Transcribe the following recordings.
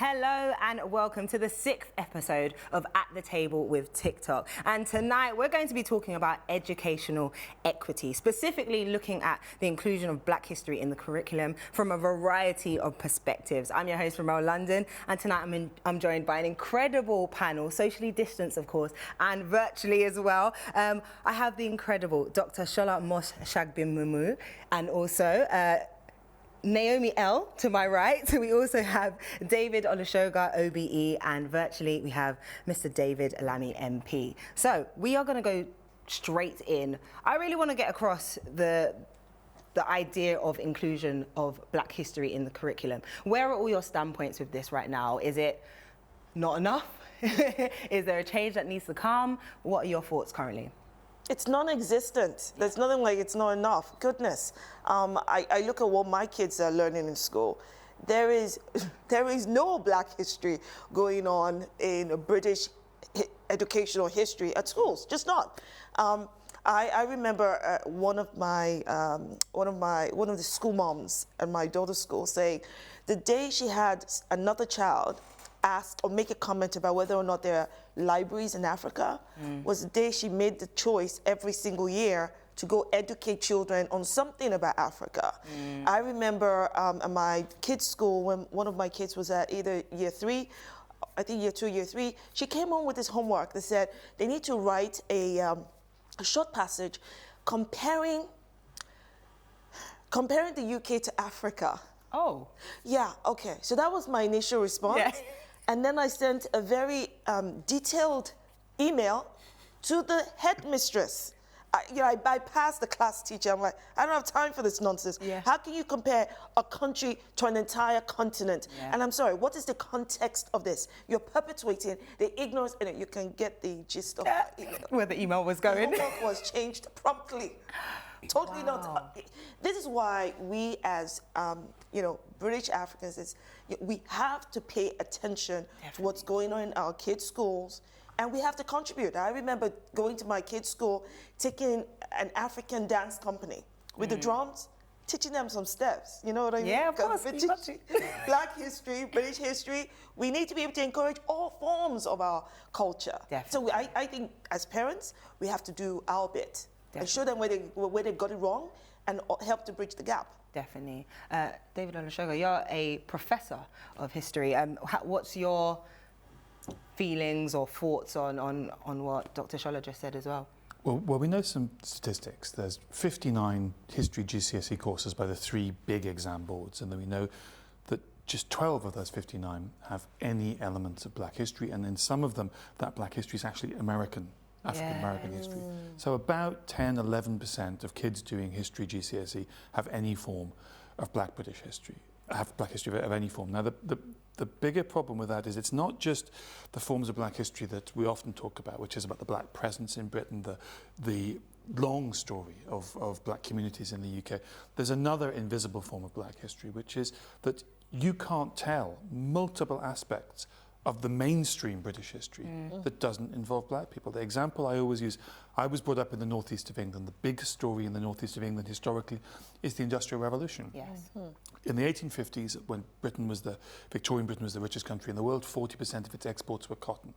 Hello and welcome to the 6th episode of At the Table with TikTok. And tonight we're going to be talking about educational equity, specifically looking at the inclusion of Black history in the curriculum from a variety of perspectives. I'm your host, Remel London, and tonight I'm joined by an incredible panel, socially distanced of course, and virtually as well. I have the incredible Dr. Shola Mos-Shogbamimu and also Naomie L to my right. We also have David Olusoga, OBE, and virtually we have Mr. David Lammy, MP. So we are going to go straight in. I really want to get across the idea of inclusion of Black history in the curriculum. Where are all your standpoints with this right now? Is it not enough? Is there a change that needs to come? What are your thoughts currently? It's non-existent. There's nothing like it's not enough. Goodness. I look at what my kids are learning in school. There is no Black history going on in British educational history at schools, just not. I remember one of the school moms at my daughter's school saying the day she had another child asked or make a comment about whether or not there are libraries in Africa was the day she made the choice every single year to go educate children on something about Africa. I remember at my kids' school when one of my kids was at either year 3, I think year 2, year 3, she came home with this homework that said they need to write a short passage comparing the UK to Africa. Oh. Yeah, okay. So that was my initial response. Yeah. And then I sent a very detailed email to the headmistress. I bypassed the class teacher. I'm like, I don't have time for this nonsense. Yeah. How can you compare a country to an entire continent? Yeah. And I'm sorry, what is the context of this? You're perpetuating the ignorance, and you can get the gist of that email. Where the email was going. The homework was changed promptly. Totally not. This is why we as British Africans, we have to pay attention to what's going on in our kids' schools, and we have to contribute. I remember going to my kids' school, taking an African dance company with the drums, teaching them some steps. You know what I mean? Yeah, of course. Black history, British history. We need to be able to encourage all forms of our culture. Definitely. So I think as parents, we have to do our bit. Definitely. And show them where they got it wrong and help to bridge the gap. Definitely. David Olusoga, you're a professor of history. What's your feelings or thoughts on what Dr. Shola just said as well? Well, we know some statistics. There's 59 history GCSE courses by the 3 big exam boards, and then we know that just 12 of those 59 have any elements of Black history, and in some of them, that Black history is actually African-American history. So about 10-11% of kids doing history GCSE have any form of Black British history, have Black history of any form. Now, the bigger problem with that is it's not just the forms of Black history that we often talk about, which is about the Black presence in Britain, the long story of Black communities in the UK. There's another invisible form of Black history, which is that you can't tell multiple aspects of the mainstream British history that doesn't involve Black people. The example I always use, I was brought up in the northeast of England. The big story in the northeast of England historically is the Industrial Revolution. Yes. In the 1850s, when Victorian Britain was the richest country in the world, 40% of its exports were cotton.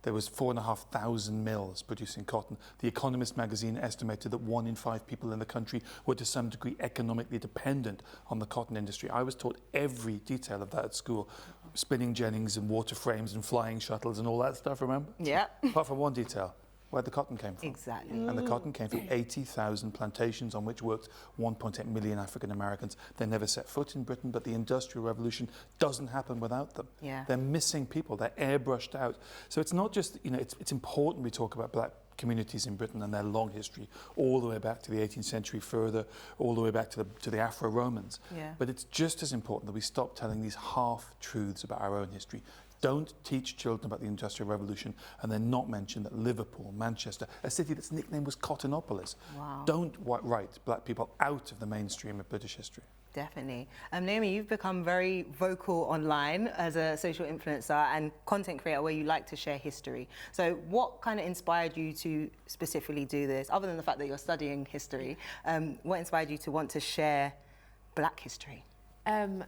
There was 4,500 mills producing cotton. The Economist magazine estimated that 1 in 5 people in the country were to some degree economically dependent on the cotton industry. I was taught every detail of that at school. Spinning jennings and water frames and flying shuttles and all that stuff, remember? Yeah. Apart from one detail, where the cotton came from. Exactly. And the cotton came from 80,000 plantations on which worked 1.8 million African Americans. They never set foot in Britain, but the Industrial Revolution doesn't happen without them. Yeah. They're missing people, they're airbrushed out. So it's not just, it's important we talk about Black communities in Britain and their long history, all the way back to the 18th century, further, all the way back to the Afro-Romans. Yeah. But it's just as important that we stop telling these half-truths about our own history. Don't teach children about the Industrial Revolution and then not mention that Liverpool, Manchester, a city that's nickname was Cottonopolis. Wow. Don't write Black people out of the mainstream of British history. Definitely. Naomie, you've become very vocal online as a social influencer and content creator where you like to share history. So what kind of inspired you to specifically do this, other than the fact that you're studying history? What inspired you to want to share Black history?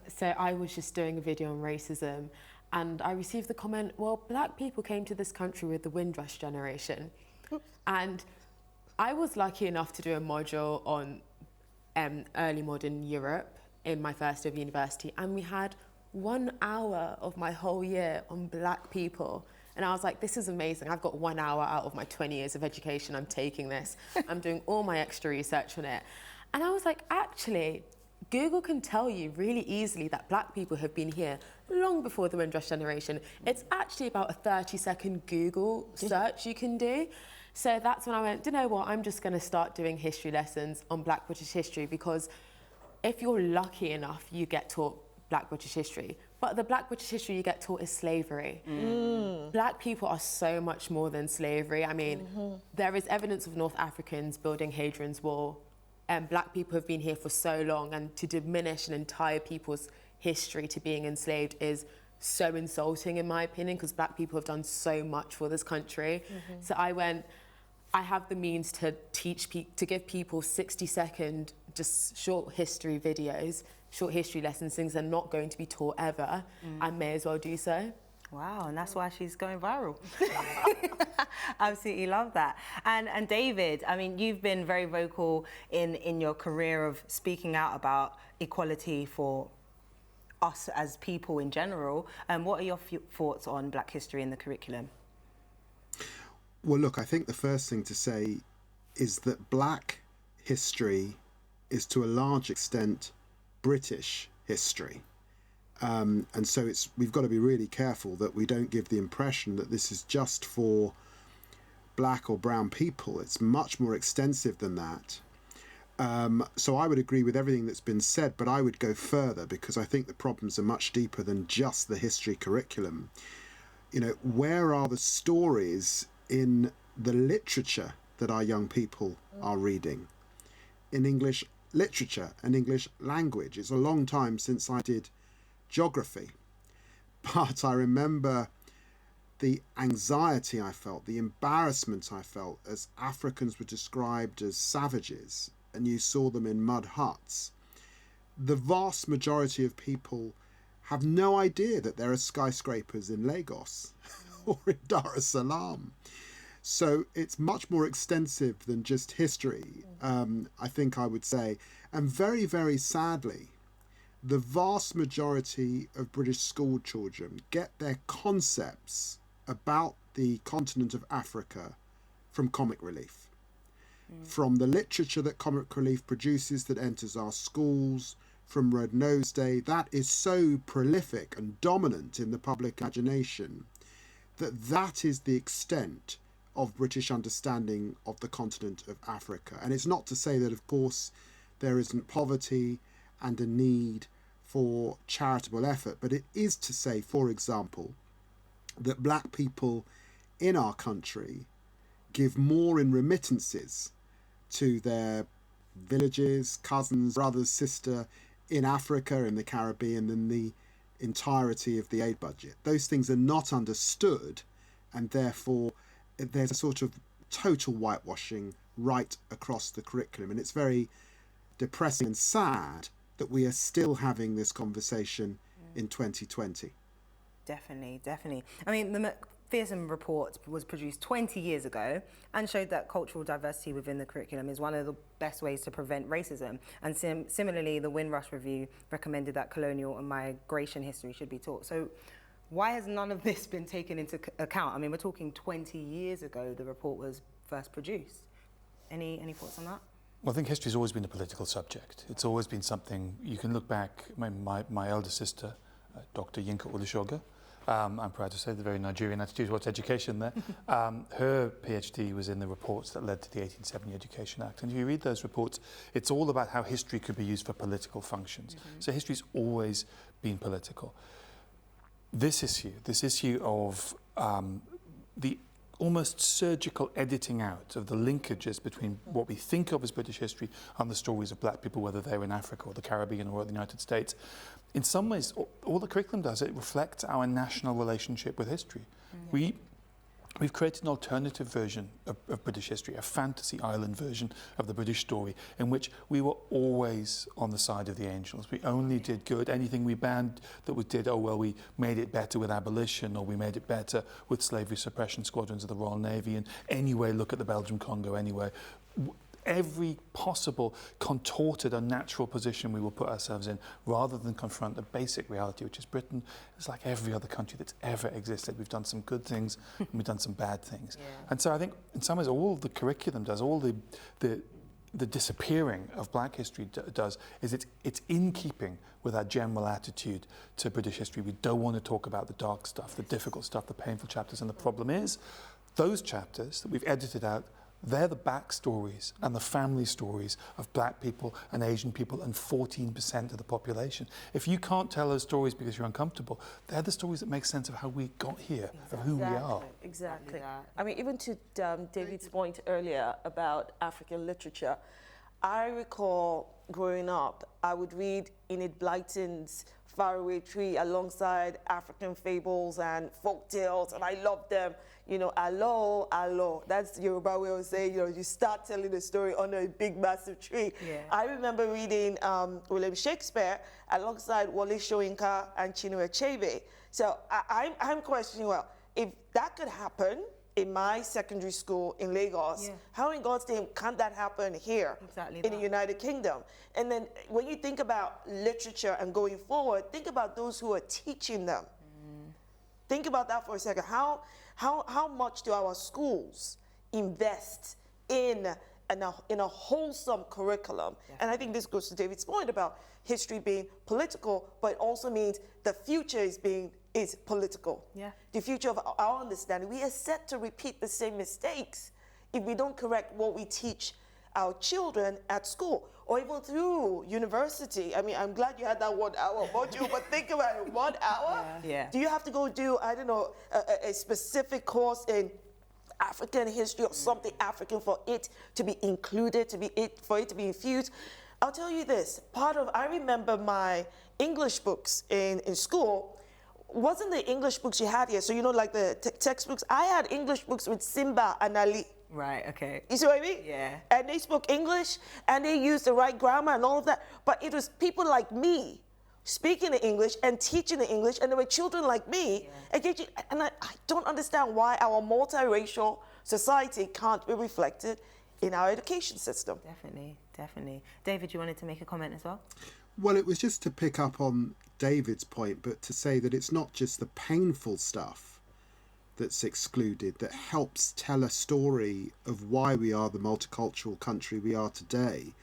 So I was just doing a video on racism, and I received the comment, well, black people came to this country with the Windrush generation. And I was lucky enough to do a module on early modern Europe in my first year of university, and we had 1 hour of my whole year on black people. And I was like, this is amazing. I've got 1 hour out of my 20 years of education. I'm taking this. I'm doing all my extra research on it. And I was like, actually, Google can tell you really easily that black people have been here long before the Windrush generation. It's actually about a 30-second Google search you can do. So that's when I went, do you know what? I'm just going to start doing history lessons on Black British history, because if you're lucky enough, you get taught Black British history. But the Black British history you get taught is slavery. Black people are so much more than slavery. I mean, there is evidence of North Africans building Hadrian's Wall. Black people have been here for so long, and to diminish an entire people's history to being enslaved is so insulting, in my opinion, because black people have done so much for this country. So I went, I have the means to to give people 60-second, just short history videos, short history lessons, things they're not going to be taught ever. I may as well do so. Wow, and that's why she's going viral. Absolutely love that. And David, I mean, you've been very vocal in your career of speaking out about equality for us as people in general. What are your thoughts on Black history in the curriculum? Well, look, I think the first thing to say is that Black history is to a large extent British history. And so we've got to be really careful that we don't give the impression that this is just for black or brown people. It's much more extensive than that. So I would agree with everything that's been said, but I would go further, because I think the problems are much deeper than just the history curriculum. You know, where are the stories in the literature that our young people are reading? In English literature and English language. It's a long time since I did geography, but I remember the anxiety I felt, the embarrassment I felt as Africans were described as savages and you saw them in mud huts. The vast majority of people have no idea that there are skyscrapers in Lagos or in Dar es Salaam. So it's much more extensive than just history, I think I would say. And very, very sadly, the vast majority of British school children get their concepts about the continent of Africa from comic relief. From the literature that comic relief produces that enters our schools, from Red Nose Day, that is so prolific and dominant in the public imagination that is the extent of British understanding of the continent of Africa. And it's not to say that, of course, there isn't poverty and a need for charitable effort, but it is to say, for example, that black people in our country give more in remittances to their villages, cousins, brothers, sister in Africa, in the Caribbean, than the entirety of the aid budget. Those things are not understood, and therefore there's a sort of total whitewashing right across the curriculum. And it's very depressing and sad that we are still having this conversation in 2020. Definitely, definitely. I mean, the McPherson report was produced 20 years ago and showed that cultural diversity within the curriculum is one of the best ways to prevent racism. And similarly, the Windrush Review recommended that colonial and migration history should be taught. So why has none of this been taken into account? I mean, we're talking 20 years ago the report was first produced. Any thoughts on that? Well, I think history's always been a political subject. It's always been something, you can look back, my elder sister, Dr. Yinka Olusoga, I'm proud to say, the very Nigerian attitude towards education there. Her PhD was in the reports that led to the 1870 Education Act. And if you read those reports, it's all about how history could be used for political functions. So history's always been political. This issue of the almost surgical editing out of the linkages between what we think of as British history and the stories of black people, whether they're in Africa or the Caribbean or the United States. In some ways, all the curriculum does, it reflects our national relationship with history. We we've created an alternative version of British history, a fantasy island version of the British story, in which we were always on the side of the angels. We only did good. Anything we banned that we did, oh, well, we made it better with abolition, or we made it better with slavery suppression squadrons of the Royal Navy. And anyway, look at the Belgian Congo anyway. Every possible contorted, unnatural position we will put ourselves in, rather than confront the basic reality, which is Britain is like every other country that's ever existed. We've done some good things and we've done some bad things. Yeah. And so I think in some ways all the curriculum does, all the disappearing of black history does, is it's in keeping with our general attitude to British history. We don't want to talk about the dark stuff, the difficult stuff, the painful chapters. And the problem is, those chapters that we've edited out, they're the backstories and the family stories of black people and Asian people and 14% of the population. If you can't tell those stories because you're uncomfortable, they're the stories that make sense of how we got here, of who we are. Exactly. I mean, even to David's point earlier about African literature, I recall growing up, I would read Enid Blyton's Faraway Tree alongside African fables and folk tales, and I loved them. You know, alo, alo. That's the Yoruba way of saying, you know, you start telling the story under a big, massive tree. Yeah. I remember reading William Shakespeare alongside Wole Soyinka and Chinua Achebe. So I'm questioning, well, if that could happen in my secondary school in Lagos, how in God's name can't that happen here in the United Kingdom? And then when you think about literature and going forward, think about those who are teaching them. Think about that for a second. How much do our schools invest in a wholesome curriculum? And I think this goes to David's point about history being political, but it also means the future is political. Yeah. The future of our understanding. We are set to repeat the same mistakes if we don't correct what we teach our children at school or even through university. I mean, I'm glad you had that 1 hour module, but think about it, 1 hour? Yeah. Do you have to go do, I don't know, a specific course in African history or something African for it to be included, for it to be infused? I'll tell you this, I remember my English books in school, wasn't the English books you had here, so you know, like the textbooks, I had English books with Simba and Ali. Right, okay. You see what I mean? Yeah. And they spoke English, and they used the right grammar and all of that, but it was people like me speaking the English and teaching the English, and there were children like me, and I don't understand why our multiracial society can't be reflected in our education system. Definitely. David, you wanted to make a comment as well? Well, it was just to pick up on David's point, but to say that it's not just the painful stuff that's excluded that helps tell a story of why we are the multicultural country we are today.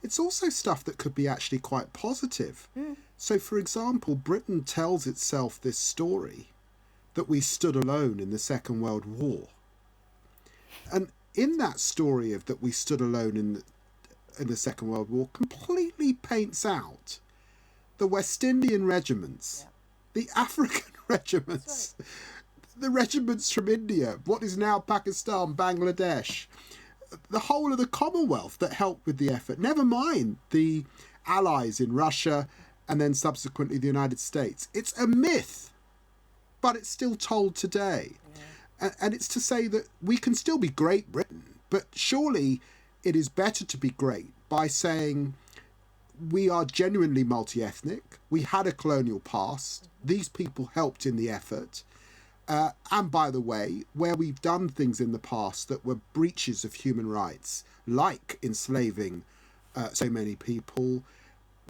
It's also stuff that could be actually quite positive. So, for example, Britain tells itself this story that we stood alone in the Second World War. And in that story of that we stood alone in the Second World War completely paints out the West Indian regiments, the African regiments, the regiments from India, what is now Pakistan, Bangladesh, the whole of the Commonwealth that helped with the effort, never mind the allies in Russia and then subsequently the United States. It's a myth, but it's still told today. And it's to say that we can still be Great Britain, but surely it is better to be great by saying we are genuinely multi-ethnic, we had a colonial past, these people helped in the effort, and by the way, where we've done things in the past that were breaches of human rights, like enslaving so many people,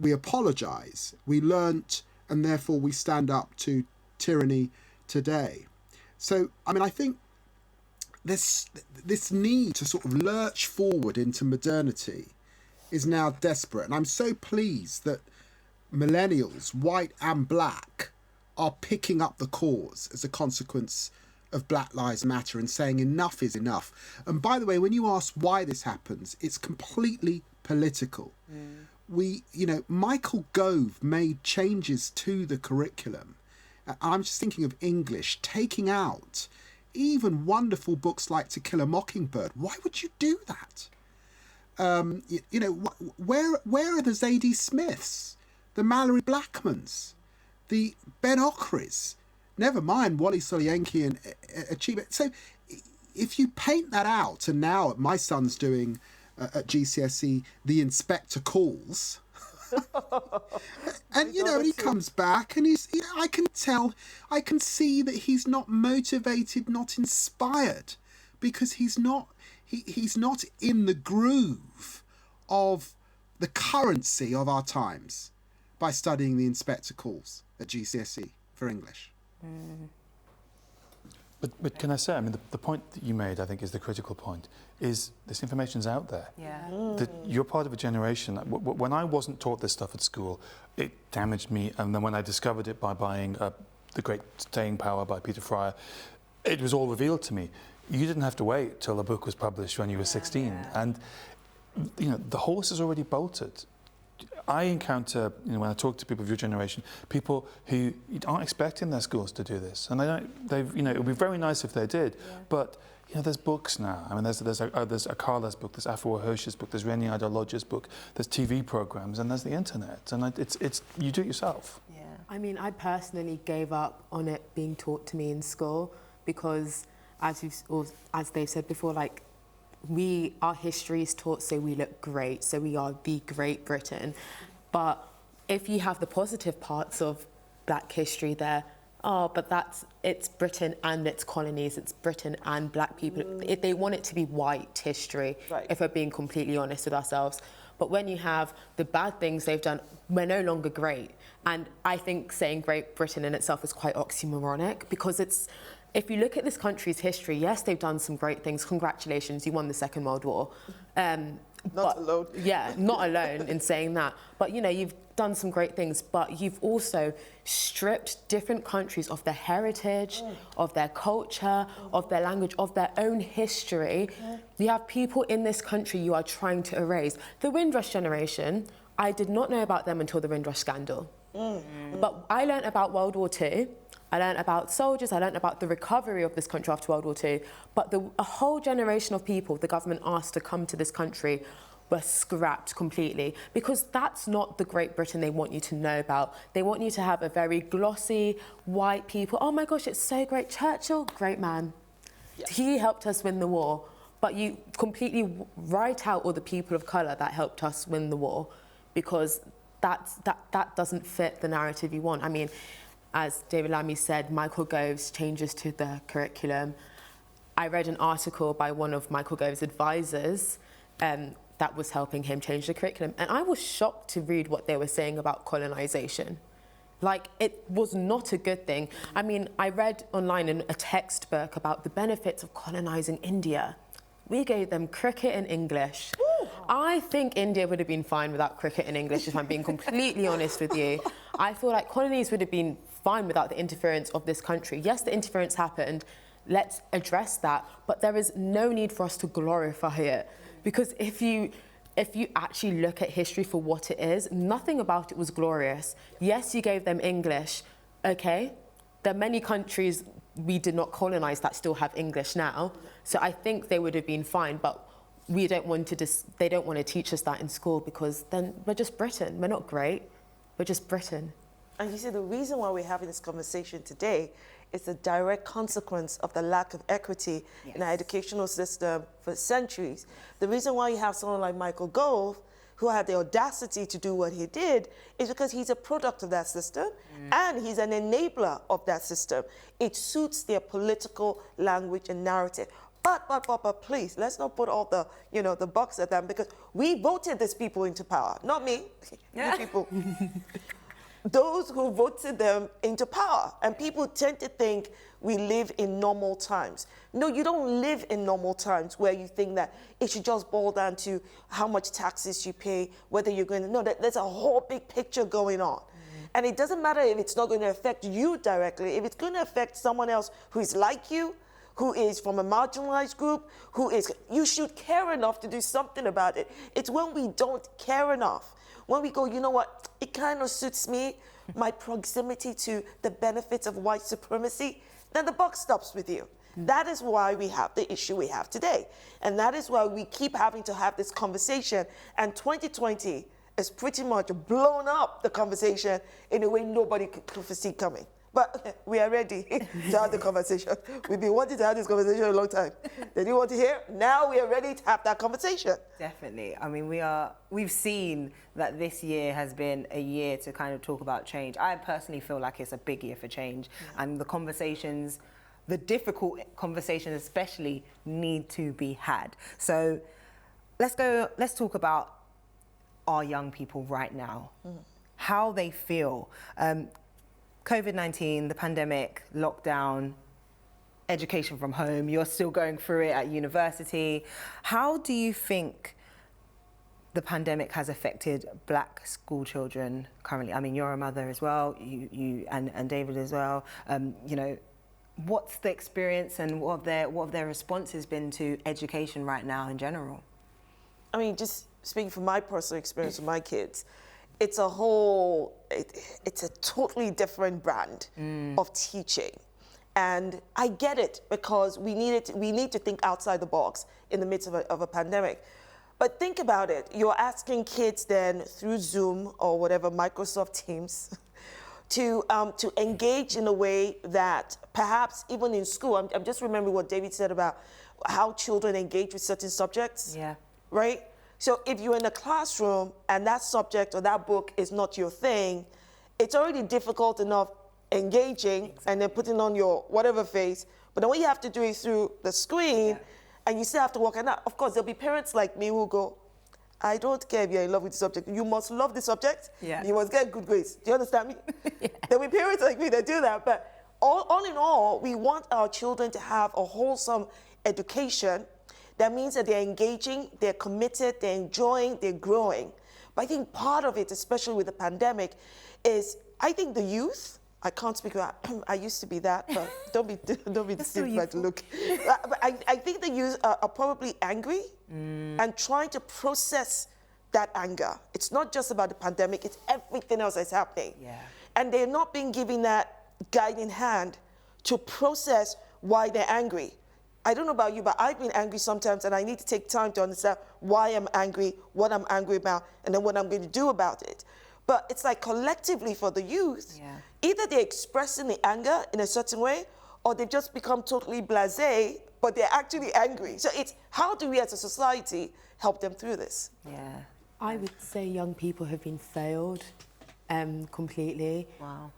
we apologise, we learnt, and therefore we stand up to tyranny today. So, I mean, I think this need to sort of lurch forward into modernity is now desperate. And I'm so pleased that millennials, white and black, are picking up the cause as a consequence of Black Lives Matter and saying enough is enough. And by the way, when you ask why this happens, it's completely political. Michael Gove made changes to the curriculum. I'm just thinking of English, taking out even wonderful books like To Kill a Mockingbird. Why would you do that? Where are the Zadie Smiths, the Mallory Blackmans, the Ben Ockrys, never mind Wole Soyinka and Achebe. So if you paint that out, and now my son's doing at GCSE the inspector calls, and he comes back and I can see that he's not motivated, not inspired, because he's not in the groove of the currency of our times by studying the inspector calls at GCSE for English. But can I say, I mean, the point that you made, I think, is the critical point, is this information's out there. Yeah. That you're part of a generation. When I wasn't taught this stuff at school, it damaged me. And then when I discovered it by buying The Great Staying Power by Peter Fryer, it was all revealed to me. You didn't have to wait till a book was published when you were 16. And, the horse is already bolted. I encounter, when I talk to people of your generation, people who aren't expecting their schools to do this, and it would be very nice if they did. Yeah. But there's books now. I mean, there's Akala's book, there's Afua Hirsch's book, there's Reni Idolog's book, there's TV programs, and there's the internet, and it's you do it yourself. Yeah. I mean, I personally gave up on it being taught to me in school because, as they've said before, like, our history is taught so we look great, so we are the Great Britain. But if you have the positive parts of black history there, but it's Britain and its colonies, it's Britain and black people. They want it to be white history, right, if we're being completely honest with ourselves. But when you have the bad things they've done, we're no longer great. And I think saying Great Britain in itself is quite oxymoronic, because if you look at this country's history, yes, they've done some great things. Congratulations, you won the Second World War. Not alone. Yeah, not alone in saying that. But, you've done some great things, but you've also stripped different countries of their heritage, of their culture, of their language, of their own history. You have people in this country you are trying to erase. The Windrush generation, I did not know about them until the Windrush scandal. But I learned about World War II. I learned about soldiers, I learned about the recovery of this country after World War II, but a whole generation of people the government asked to come to this country were scrapped completely, because that's not the Great Britain they want you to know about. They want you to have a very glossy, white people. Oh my gosh, it's so great. Churchill, great man. Yeah. He helped us win the war, but you completely write out all the people of colour that helped us win the war, because that doesn't fit the narrative you want. I mean, as David Lammy said, Michael Gove's changes to the curriculum. I read an article by one of Michael Gove's advisors that was helping him change the curriculum. And I was shocked to read what they were saying about colonisation. Like, it was not a good thing. I mean, I read online in a textbook about the benefits of colonising India. We gave them cricket and English. Ooh. I think India would have been fine without cricket and English, if I'm being completely honest with you. I feel like colonies would have been fine without the interference of this country. Yes, the interference happened. Let's address that. But there is no need for us to glorify it. Because if you actually look at history for what it is, nothing about it was glorious. Yes, you gave them English. Okay. There are many countries we did not colonize that still have English now. So I think they would have been fine, but they don't want to teach us that in school, because then we're just Britain. We're not great. We're just Britain. And you see, the reason why we're having this conversation today is a direct consequence of the lack of equity in our educational system for centuries. The reason why you have someone like Michael Gove, who had the audacity to do what he did, is because he's a product of that system, and he's an enabler of that system. It suits their political language and narrative. But please, let's not put all the, the bucks at them, because we voted these people into power. Not me, you people. Those who voted them into power. And people tend to think we live in normal times. No, you don't live in normal times where you think that it should just boil down to how much taxes you pay, whether you're going to... No, there's a whole big picture going on. And it doesn't matter if it's not going to affect you directly. If it's going to affect someone else who is like you, who is from a marginalized group, you should care enough to do something about it. It's when we don't care enough, when we go, you know what, it kind of suits me, my proximity to the benefits of white supremacy, then the buck stops with you. That is why we have the issue we have today. And that is why we keep having to have this conversation. And 2020 has pretty much blown up the conversation in a way nobody could foresee coming. But we are ready to have the conversation. We've been wanting to have this conversation a long time. They didn't want to hear. Now we are ready to have that conversation. Definitely. I mean, we've seen that this year has been a year to kind of talk about change. I personally feel like it's a big year for change, and the conversations, the difficult conversations especially, need to be had. So let's talk about our young people right now, how they feel. COVID-19, the pandemic, lockdown, education from home, you're still going through it at university. How do you think the pandemic has affected Black school children currently? I mean, you're a mother as well, you and David as well. You know, what's the experience and what have their responses been to education right now in general? I mean, just speaking from my personal experience with my kids, it's a whole, it's a totally different brand of teaching. And I get it, because we need to think outside the box in the midst of a pandemic. But think about it. You're asking kids then through Zoom or whatever, Microsoft Teams, to engage in a way that perhaps even in school, I'm just remembering what David said about how children engage with certain subjects. Yeah. Right? So if you're in a classroom and that subject or that book is not your thing, it's already difficult enough engaging and then putting on your whatever face. But then when you have to do it through the screen and you still have to work, and of course there'll be parents like me who go, I don't care if you're in love with the subject. You must love the subject. Yeah. You must get good grades. Do you understand me? There'll be parents like me that do that. But all in all, we want our children to have a wholesome education. That means that they're engaging, they're committed, they're enjoying, they're growing. But I think part of it, especially with the pandemic, is I think the youth, I can't speak about, I used to be that, but don't be deceived by the look. But I think the youth are probably angry and trying to process that anger. It's not just about the pandemic, it's everything else that's happening. Yeah. And they're not being given that guiding hand to process why they're angry. I don't know about you, but I've been angry sometimes, and I need to take time to understand why I'm angry, what I'm angry about, and then what I'm going to do about it. But it's like collectively for the youth, either they're expressing the anger in a certain way, or they've just become totally blasé, but they're actually angry. So it's how do we as a society help them through this? Yeah. I would say young people have been failed completely. Wow.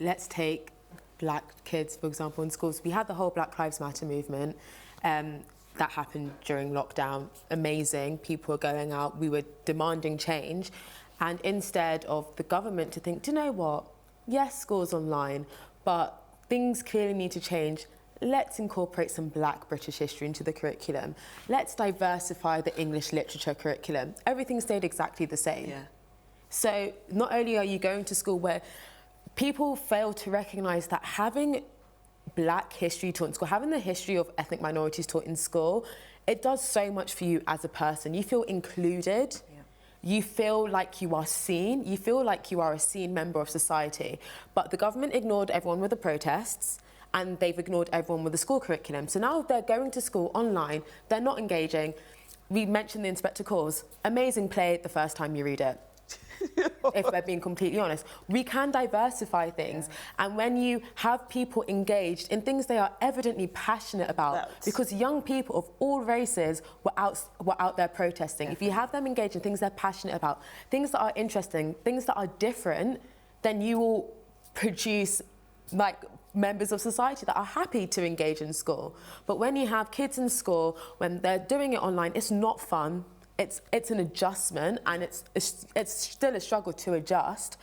Let's take Black kids, for example, in schools. We had the whole Black Lives Matter movement that happened during lockdown. Amazing. People were going out. We were demanding change. And instead of the government to think, do you know what? Yes, school's online, but things clearly need to change. Let's incorporate some Black British history into the curriculum. Let's diversify the English literature curriculum. Everything stayed exactly the same. Yeah. So not only are you going to school where people fail to recognise that having Black history taught in school, having the history of ethnic minorities taught in school, it does so much for you as a person. You feel included. Yeah. You feel like you are seen. You feel like you are a seen member of society. But the government ignored everyone with the protests, and they've ignored everyone with the school curriculum. So now they're going to school online. They're not engaging. We mentioned the Inspector Calls. Amazing play the first time you read it. If we're being completely honest, we can diversify things, and when you have people engaged in things they are evidently passionate about, because young people of all races were out there protesting. If you have them engaged in things they're passionate about, things that are interesting, things that are different, then you will produce like members of society that are happy to engage in school. But when you have kids in school, when they're doing it online, it's not fun. It's an adjustment, and it's still a struggle to adjust,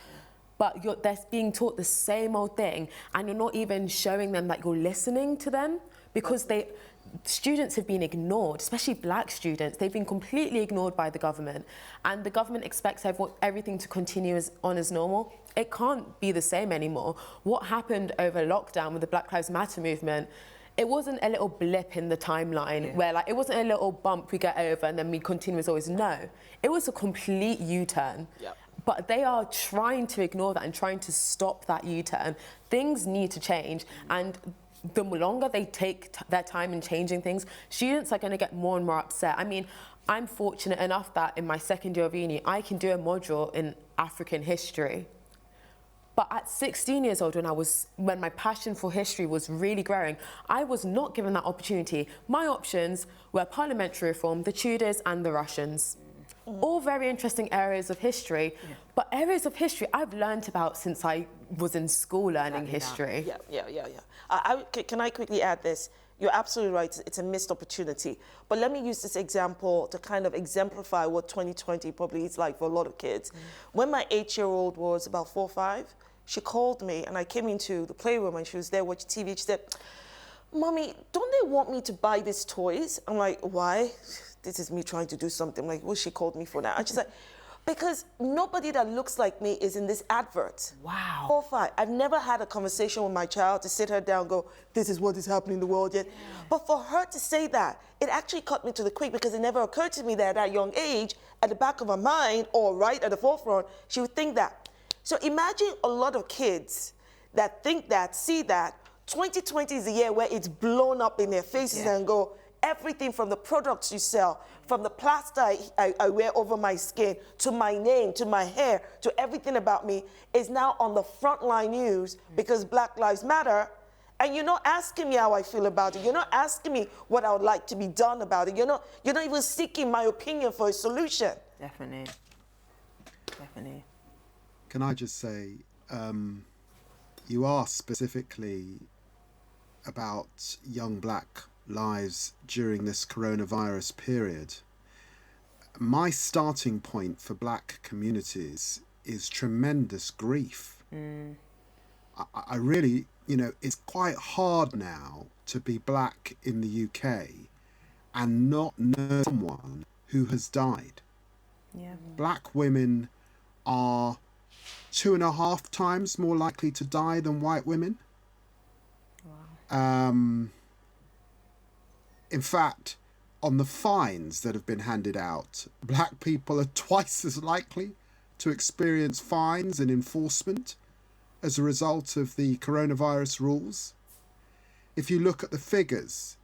but they're being taught the same old thing, and you're not even showing them that you're listening to them, because students have been ignored, especially Black students. They've been completely ignored by the government, and the government expects everything to continue as normal. It can't be the same anymore. What happened over lockdown with the Black Lives Matter movement, it wasn't a little blip in the timeline where it wasn't a little bump we get over and then we continue as always. No, it was a complete U-turn. Yep. But they are trying to ignore that and trying to stop that U-turn. Things need to change, and the longer they take their time in changing things, students are going to get more and more upset. I mean, I'm fortunate enough that in my second year of uni, I can do a module in African history. But at 16 years old, when my passion for history was really growing, I was not given that opportunity. My options were parliamentary reform, the Tudors and the Russians. All very interesting areas of history, but areas of history I've learnt about since I was in school learning history. Can I quickly add this? You're absolutely right. It's a missed opportunity. But let me use this example to kind of exemplify what 2020 probably is like for a lot of kids. When my 8-year-old was about 4 or 5, she called me and I came into the playroom and she was there watching TV. She said, "Mommy, don't they want me to buy these toys?" I'm like, "Why?" This is me trying to do something. I'm like, what she called me for now? And she's like, "Because nobody that looks like me is in this advert." Wow. 4 or 5. I've never had a conversation with my child to sit her down and go, "This is what is happening in the world yet." But for her to say that, it actually cut me to the quick, because it never occurred to me that at that young age, at the back of her mind or right at the forefront, she would think that. So imagine a lot of kids that think that, see that. 2020 is the year where it's blown up in their faces and go, everything from the products you sell, from the plaster I wear over my skin, to my name, to my hair, to everything about me is now on the frontline news because Black Lives Matter. And you're not asking me how I feel about it. You're not asking me what I would like to be done about it. You're not even seeking my opinion for a solution. Definitely. Definitely. Can I just say, you asked specifically about young Black lives during this coronavirus period. My starting point for Black communities is tremendous grief. I really, it's quite hard now to be Black in the UK and not know someone who has died. Yeah. Black women are 2.5 times more likely to die than white women. Wow. In fact, on the fines that have been handed out, Black people are twice as likely to experience fines and enforcement as a result of the coronavirus rules. If you look at the figures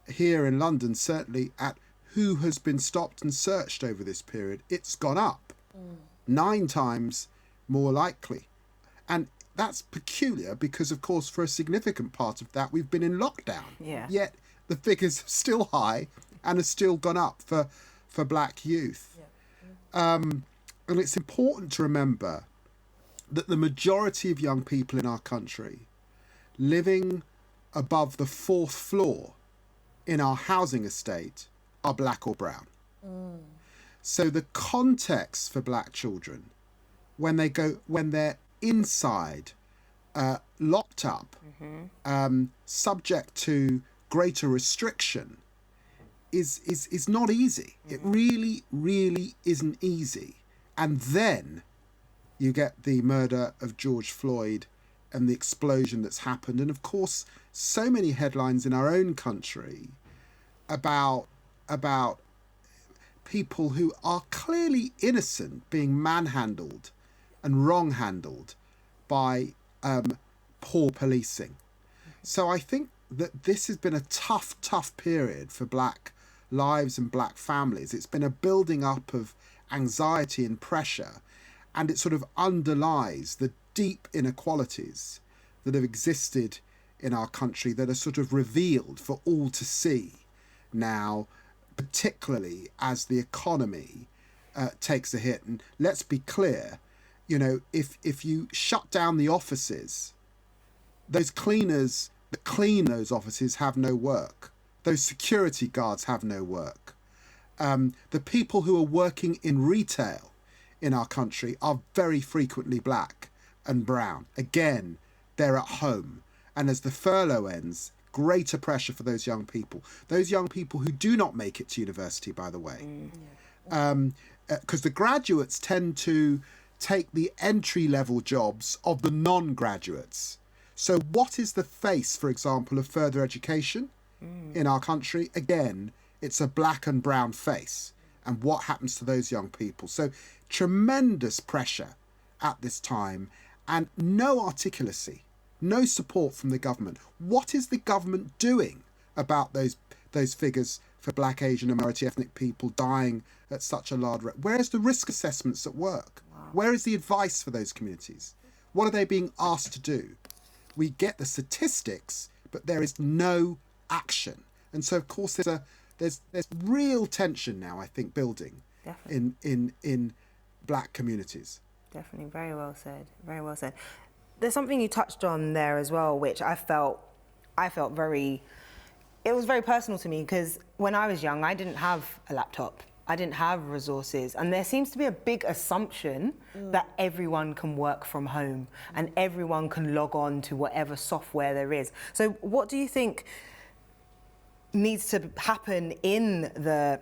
here in London, certainly at who has been stopped and searched over this period, it's gone up 9 times more likely. And that's peculiar because, of course, for a significant part of that, we've been in lockdown. Yeah. Yet the figures are still high and have still gone up for Black youth. And it's important to remember that the majority of young people in our country living above the 4th floor in our housing estate are Black or brown. So the context for Black children when they're inside, locked up, subject to greater restriction, is not easy. It really, really isn't easy. And then you get the murder of George Floyd and the explosion that's happened. And of course, so many headlines in our own country about people who are clearly innocent being manhandled and wrong-handled by poor policing. So I think that this has been a tough period for Black lives and Black families. It's been a building up of anxiety and pressure, and it sort of underlies the deep inequalities that have existed in our country that are sort of revealed for all to see now, particularly as the economy takes a hit. And let's be clear, if you shut down the offices, those cleaners that clean those offices have no work. Those security guards have no work. The people who are working in retail in our country are very frequently Black and brown. Again, they're at home. And as the furlough ends, greater pressure for those young people. Those young people who do not make it to university, by the way. Because the graduates tend to take the entry-level jobs of the non-graduates. So what is the face, for example, of further education in our country? Again, it's a Black and brown face. And what happens to those young people? So tremendous pressure at this time and no articulacy, no support from the government. What is the government doing about those figures for Black, Asian and minority ethnic people dying at such a large rate? Where is the risk assessments at work? Where is the advice for those communities? What are they being asked to do? We get the statistics, but there is no action. And so, of course, there's real tension now, I think, building in black communities. Definitely, very well said. Very well said. There's something you touched on there as well, which I felt very. It was very personal to me because when I was young, I didn't have a laptop. I didn't have resources, and there seems to be a big assumption that everyone can work from home and everyone can log on to whatever software there is. So, what do you think needs to happen in the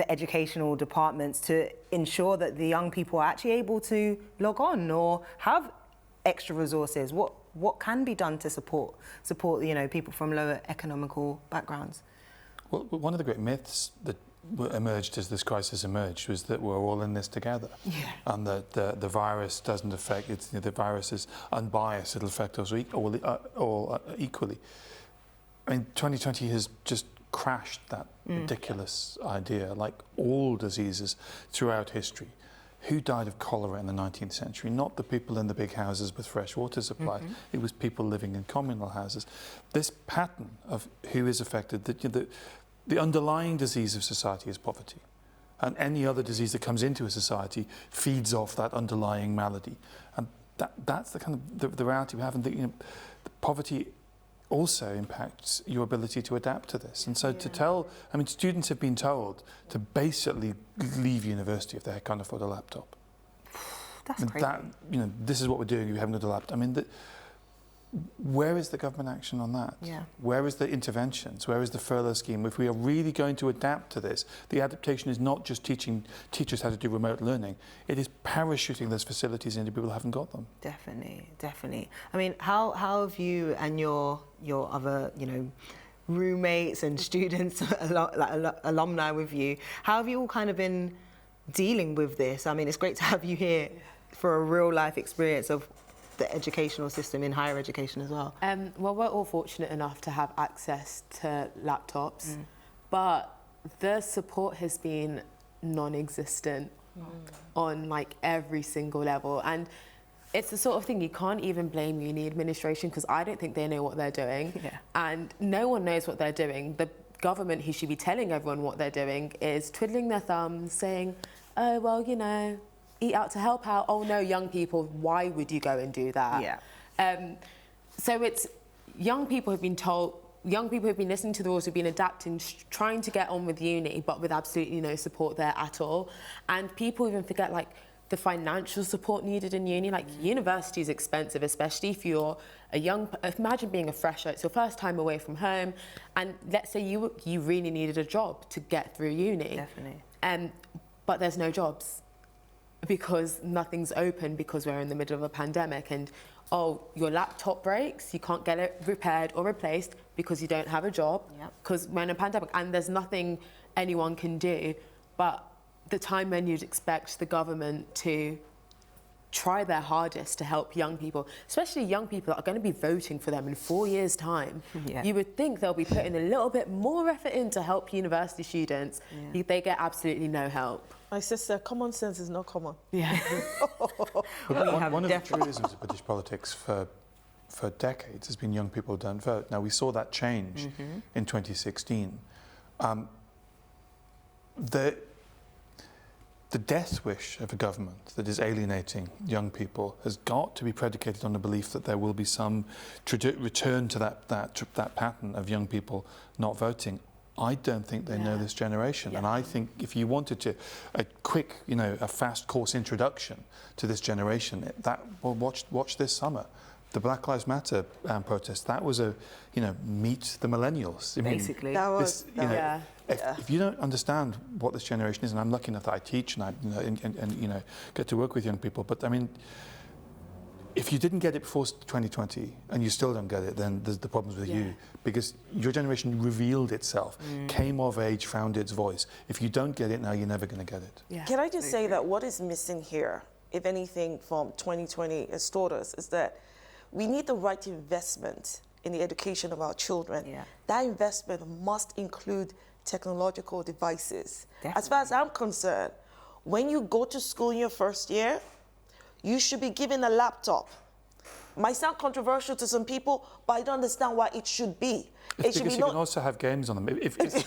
educational departments to ensure that the young people are actually able to log on or have extra resources? What can be done to support people from lower economical backgrounds? Well, one of the great myths that emerged as this crisis emerged was that we're all in this together, and that the virus doesn't affect the virus is unbiased; it'll affect us all equally. I mean, 2020 has just crashed that ridiculous idea. Like all diseases throughout history, who died of cholera in the 19th century? Not the people in the big houses with fresh water supply. It was people living in communal houses. This pattern of who is affected, the underlying disease of society is poverty. And any other disease that comes into a society feeds off that underlying malady. And that's the kind of the reality we have. And the poverty also impacts your ability to adapt to this. And so students have been told to basically leave university if they can't afford a laptop. That's crazy. This is what we're doing if you haven't got a laptop. I mean, where is the government action on that? Yeah. Where is the interventions? Where is the furlough scheme? If we are really going to adapt to this, the adaptation is not just teaching teachers how to do remote learning. It is parachuting those facilities into people who haven't got them. Definitely. I mean, how have you and your other, roommates and students, alumni with you, how have you all kind of been dealing with this? I mean, it's great to have you here for a real life experience of the educational system in higher education as well. Well, we're all fortunate enough to have access to laptops, but the support has been non-existent on every single level. And it's the sort of thing you can't even blame uni administration because I don't think they know what they're doing. Yeah. And no one knows what they're doing. The government who should be telling everyone what they're doing is twiddling their thumbs saying, oh, well, eat out to help out. Oh no, young people, why would you go and do that? Yeah. So it's young people have been listening to the rules, who've been adapting, trying to get on with uni, but with absolutely no support there at all. And people even forget the financial support needed in uni. University is expensive, especially if you're imagine being a fresher, it's your first time away from home, and let's say you really needed a job to get through uni. Definitely. But there's no jobs, because nothing's open because we're in the middle of a pandemic, and your laptop breaks, you can't get it repaired or replaced because you don't have a job, because we're in a pandemic and there's nothing anyone can do. But the time when you'd expect the government to try their hardest to help young people, especially young people that are going to be voting for them in 4 years' time, you would think they'll be putting a little bit more effort in to help university students. They get absolutely no help. My sister, common sense is not common. Yeah. One of the truisms of British politics for decades has been young people don't vote. Now, we saw that change in 2016. The death wish of a government that is alienating young people has got to be predicated on the belief that there will be some return to that pattern of young people not voting. I don't think they know this generation. And I think if you wanted a quick, a fast course introduction to this generation, watch this summer. The Black Lives Matter protest, that was meet the millennials. Basically. If you don't understand what this generation is, and I'm lucky enough that I teach and I get to work with young people, but I mean, if you didn't get it before 2020 and you still don't get it, then there's the problems with you, because your generation revealed itself, came of age, found its voice. If you don't get it now, you're never going to get it. Yeah. Can I just say that what is missing here, if anything, from 2020 has taught us, is that we need the right investment in the education of our children. That investment must include technological devices. Definitely. As far as I'm concerned, when you go to school in your first year, you should be given a laptop. Might sound controversial to some people, but I don't understand why it should be. It's because you can also have games on them. It's because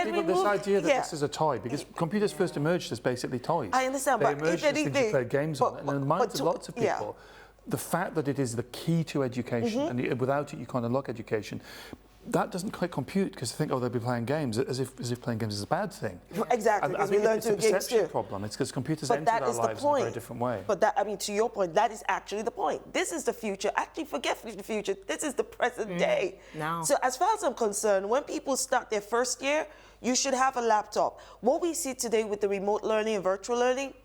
people, this idea that this is a toy, because computers first emerged as basically toys. I understand, they but emerged if as things you played games on. And in the minds of lots of people, the fact that it is the key to education, and without it you can't unlock education, that doesn't quite compute, because they think, oh, they'll be playing games, as if playing games is a bad thing. Exactly, because we learn to games too. Problem. It's because computers entered our lives in a very different way. But that, I mean, to your point, that is actually the point. This is the future. Actually, forget the future. This is the present day. Now. So as far as I'm concerned, when people start their first year, you should have a laptop. What we see today with the remote learning and virtual learning,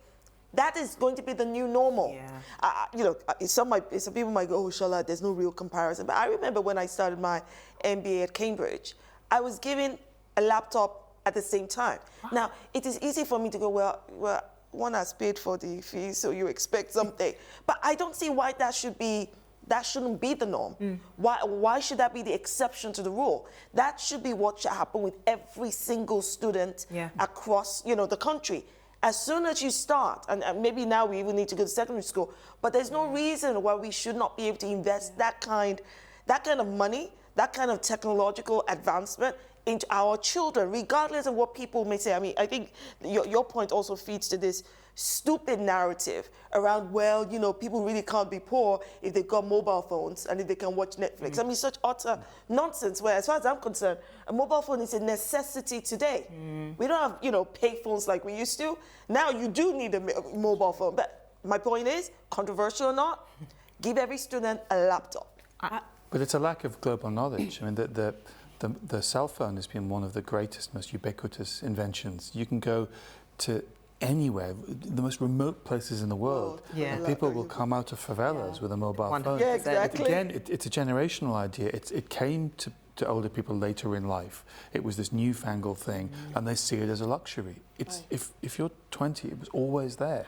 that is going to be the new normal. Yeah. You know, some people might go, oh, Shola, there's no real comparison. But I remember when I started my MBA at Cambridge, I was given a laptop at the same time. Wow. Now, it is easy for me to go, well, one has paid for the fee, so you expect something. But I don't see why that shouldn't be the norm. Why should that be the exception to the rule? That should be what should happen with every single student across, the country. As soon as you start, and maybe now we even need to go to secondary school, but there's no reason why we should not be able to invest that kind of money, that kind of technological advancement into our children, regardless of what people may say. I mean, I think your point also feeds to this stupid narrative around, well, people really can't be poor if they've got mobile phones and if they can watch Netflix. I mean, such utter nonsense, where as far as I'm concerned, a mobile phone is a necessity today. We don't have, pay phones like we used to. Now you do need a mobile phone. But my point is, controversial or not, give every student a laptop. But it's a lack of global knowledge. I mean, the cell phone has been one of the greatest, most ubiquitous inventions. You can go to anywhere, the most remote places in the world. And people will come out of favelas with a mobile phone. Yeah, exactly. Again, it's a generational idea. It came to older people later in life. It was this newfangled thing, and they see it as a luxury. It's if you're 20, it was always there.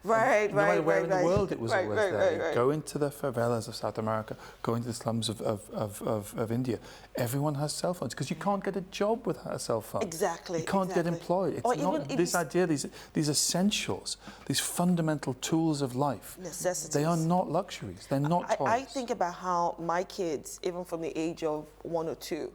No matter where in the world it was always there. Go into the favelas of South America, go into the slums of India. Everyone has cell phones, because you can't get a job without a cell phone. Exactly. You can't get employed. It's not this idea, these essentials, these fundamental tools of life. Necessities. They are not luxuries. They're not toys. I think about how my kids, even from the age of 1 or 2,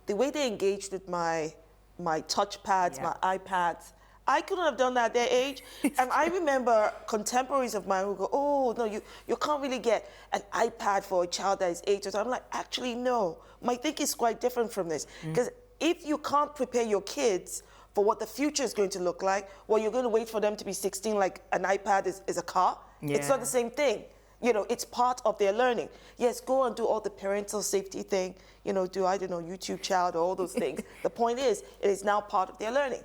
the way they engaged with my touchpads, my iPads, I couldn't have done that at their age. And I remember contemporaries of mine who go, oh, no, you can't really get an iPad for a child that is 8 or so. I'm like, actually, no. My thinking is quite different from this. Because if you can't prepare your kids for what the future is going to look like, well, you're going to wait for them to be 16 like an iPad is a car. It's not the same thing. It's part of their learning. Yes, go and do all the parental safety thing, do, I don't know, YouTube Child or all those things. The point is, it is now part of their learning.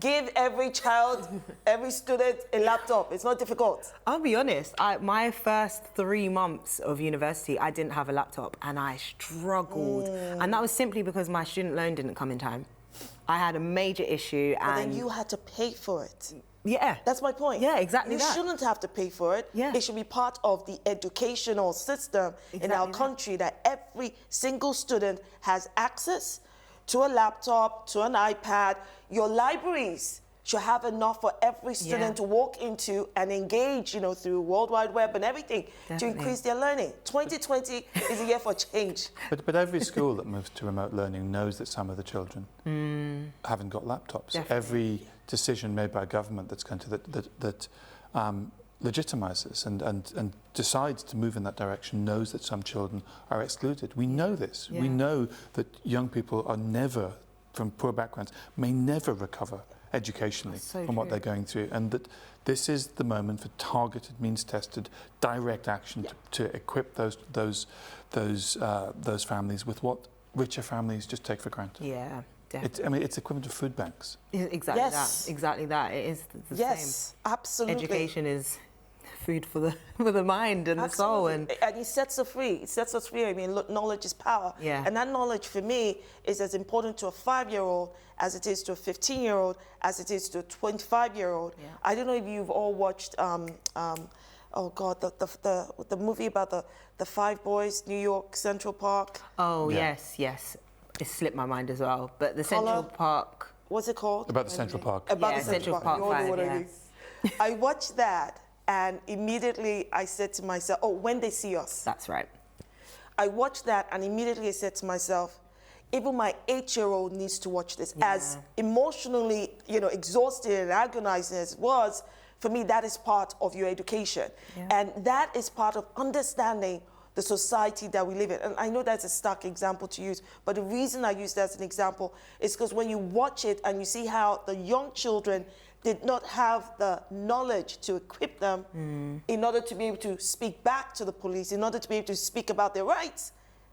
Give every child, every student a laptop. It's not difficult. I'll be honest, my first 3 months of university, I didn't have a laptop and I struggled. And that was simply because my student loan didn't come in time. I had a major issue and... But then you had to pay for it. Yeah. That's my point. Yeah, exactly that. You shouldn't have to pay for it. Yeah. It should be part of the educational system in our country that every single student has access to a laptop, to an iPad. Your libraries should have enough for every student to walk into and engage, through World Wide Web and everything to increase their learning. 2020 is a year for change. But every school that moves to remote learning knows that some of the children haven't got laptops. Definitely. Every decision made by government that's going to that legitimizes and decides to move in that direction knows that some children are excluded. We know this. We know that young people are never, from poor backgrounds, may never recover educationally from what they're going through, and that this is the moment for targeted, means-tested, direct action to equip those families with what richer families just take for granted. Yeah, definitely. It's equivalent to food banks. Exactly that. Exactly that. It is the same. Yes, absolutely. Education is food for the mind and the soul, and it sets us free. It sets us free. I mean, look, knowledge is power. And that knowledge for me is as important to a 5-year-old as it is to a 15-year-old, as it is to a 25-year-old. I don't know if you've all watched oh God, the movie about the 5 boys, New York Central Park. Oh yes. It slipped my mind as well. But the Central Park. What's it called? About the Central Park. About the Central Park. Park 5, I watched that, And immediately I said to myself, oh, when they see us. That's right. I watched that and immediately I said to myself, even my 8-year-old needs to watch this. As emotionally, exhausted and agonizing as it was, for me, that is part of your education. Yeah. And that is part of understanding the society that we live in. And I know that's a stark example to use, but the reason I use that as an example is because when you watch it and you see how the young children did not have the knowledge to equip them in order to be able to speak back to the police, in order to be able to speak about their rights,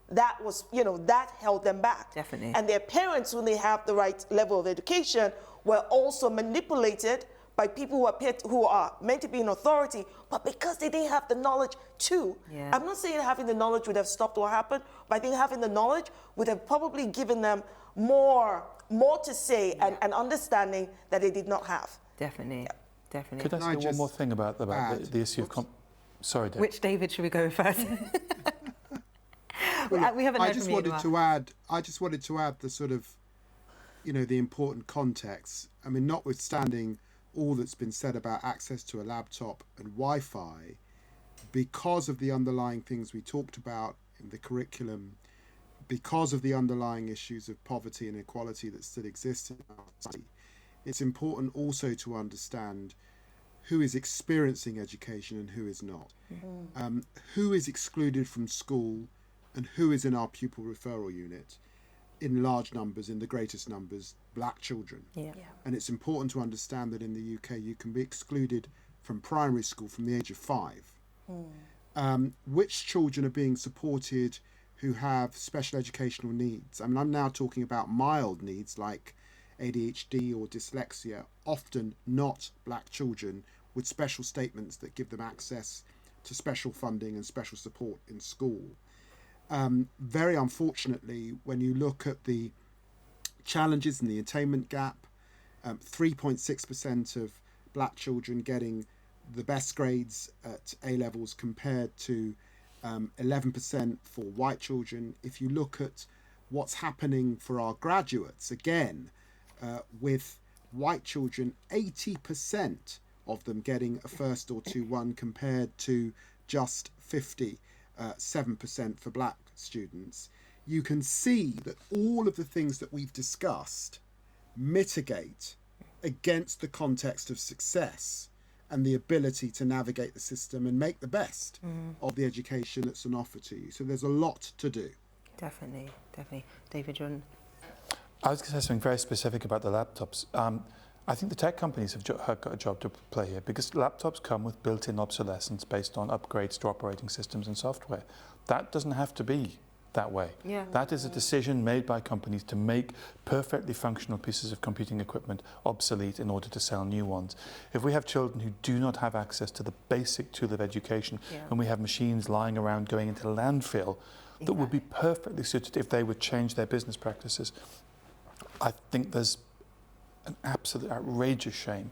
that was, that held them back. Definitely. And their parents, when they have the right level of education, were also manipulated by people who are meant to be in authority, but because they didn't have the knowledge too. Yeah. I'm not saying having the knowledge would have stopped what happened, but I think having the knowledge would have probably given them more to say and understanding that they did not have. Definitely. Definitely. Could I say one more thing about the issue of... Sorry, Dave. Which David should we go with first? We haven't heard I just from you, wanted to add the sort of, the important context. I mean, notwithstanding all that's been said about access to a laptop and Wi-Fi, because of the underlying things we talked about in the curriculum, because of the underlying issues of poverty and inequality that still exist in our society, it's important also to understand who is experiencing education and who is not. Who is excluded from school and who is in our pupil referral unit in large numbers, in the greatest numbers, black children. Yeah. And it's important to understand that in the UK you can be excluded from primary school from the age of 5. Which children are being supported who have special educational needs? I mean, I'm now talking about mild needs like ADHD or dyslexia, often not black children with special statements that give them access to special funding and special support in school. Very unfortunately, when you look at the challenges in the attainment gap, 3.6% of black children getting the best grades at A-levels compared to 11% for white children. If you look at what's happening for our graduates, again, with white children, 80% of them getting a first or 2-1 compared to just 7% for black students, you can see that all of the things that we've discussed mitigate against the context of success and the ability to navigate the system and make the best of the education that's on offer to you. So there's a lot to do. Definitely. David, John? I was going to say something very specific about the laptops. I think the tech companies have got a job to play here because laptops come with built-in obsolescence based on upgrades to operating systems and software. That doesn't have to be that way. Yeah. That is a decision made by companies to make perfectly functional pieces of computing equipment obsolete in order to sell new ones. If we have children who do not have access to the basic tool of education, and we have machines lying around going into landfill that would be perfectly suited if they would change their business practices, I think there's an absolute outrageous shame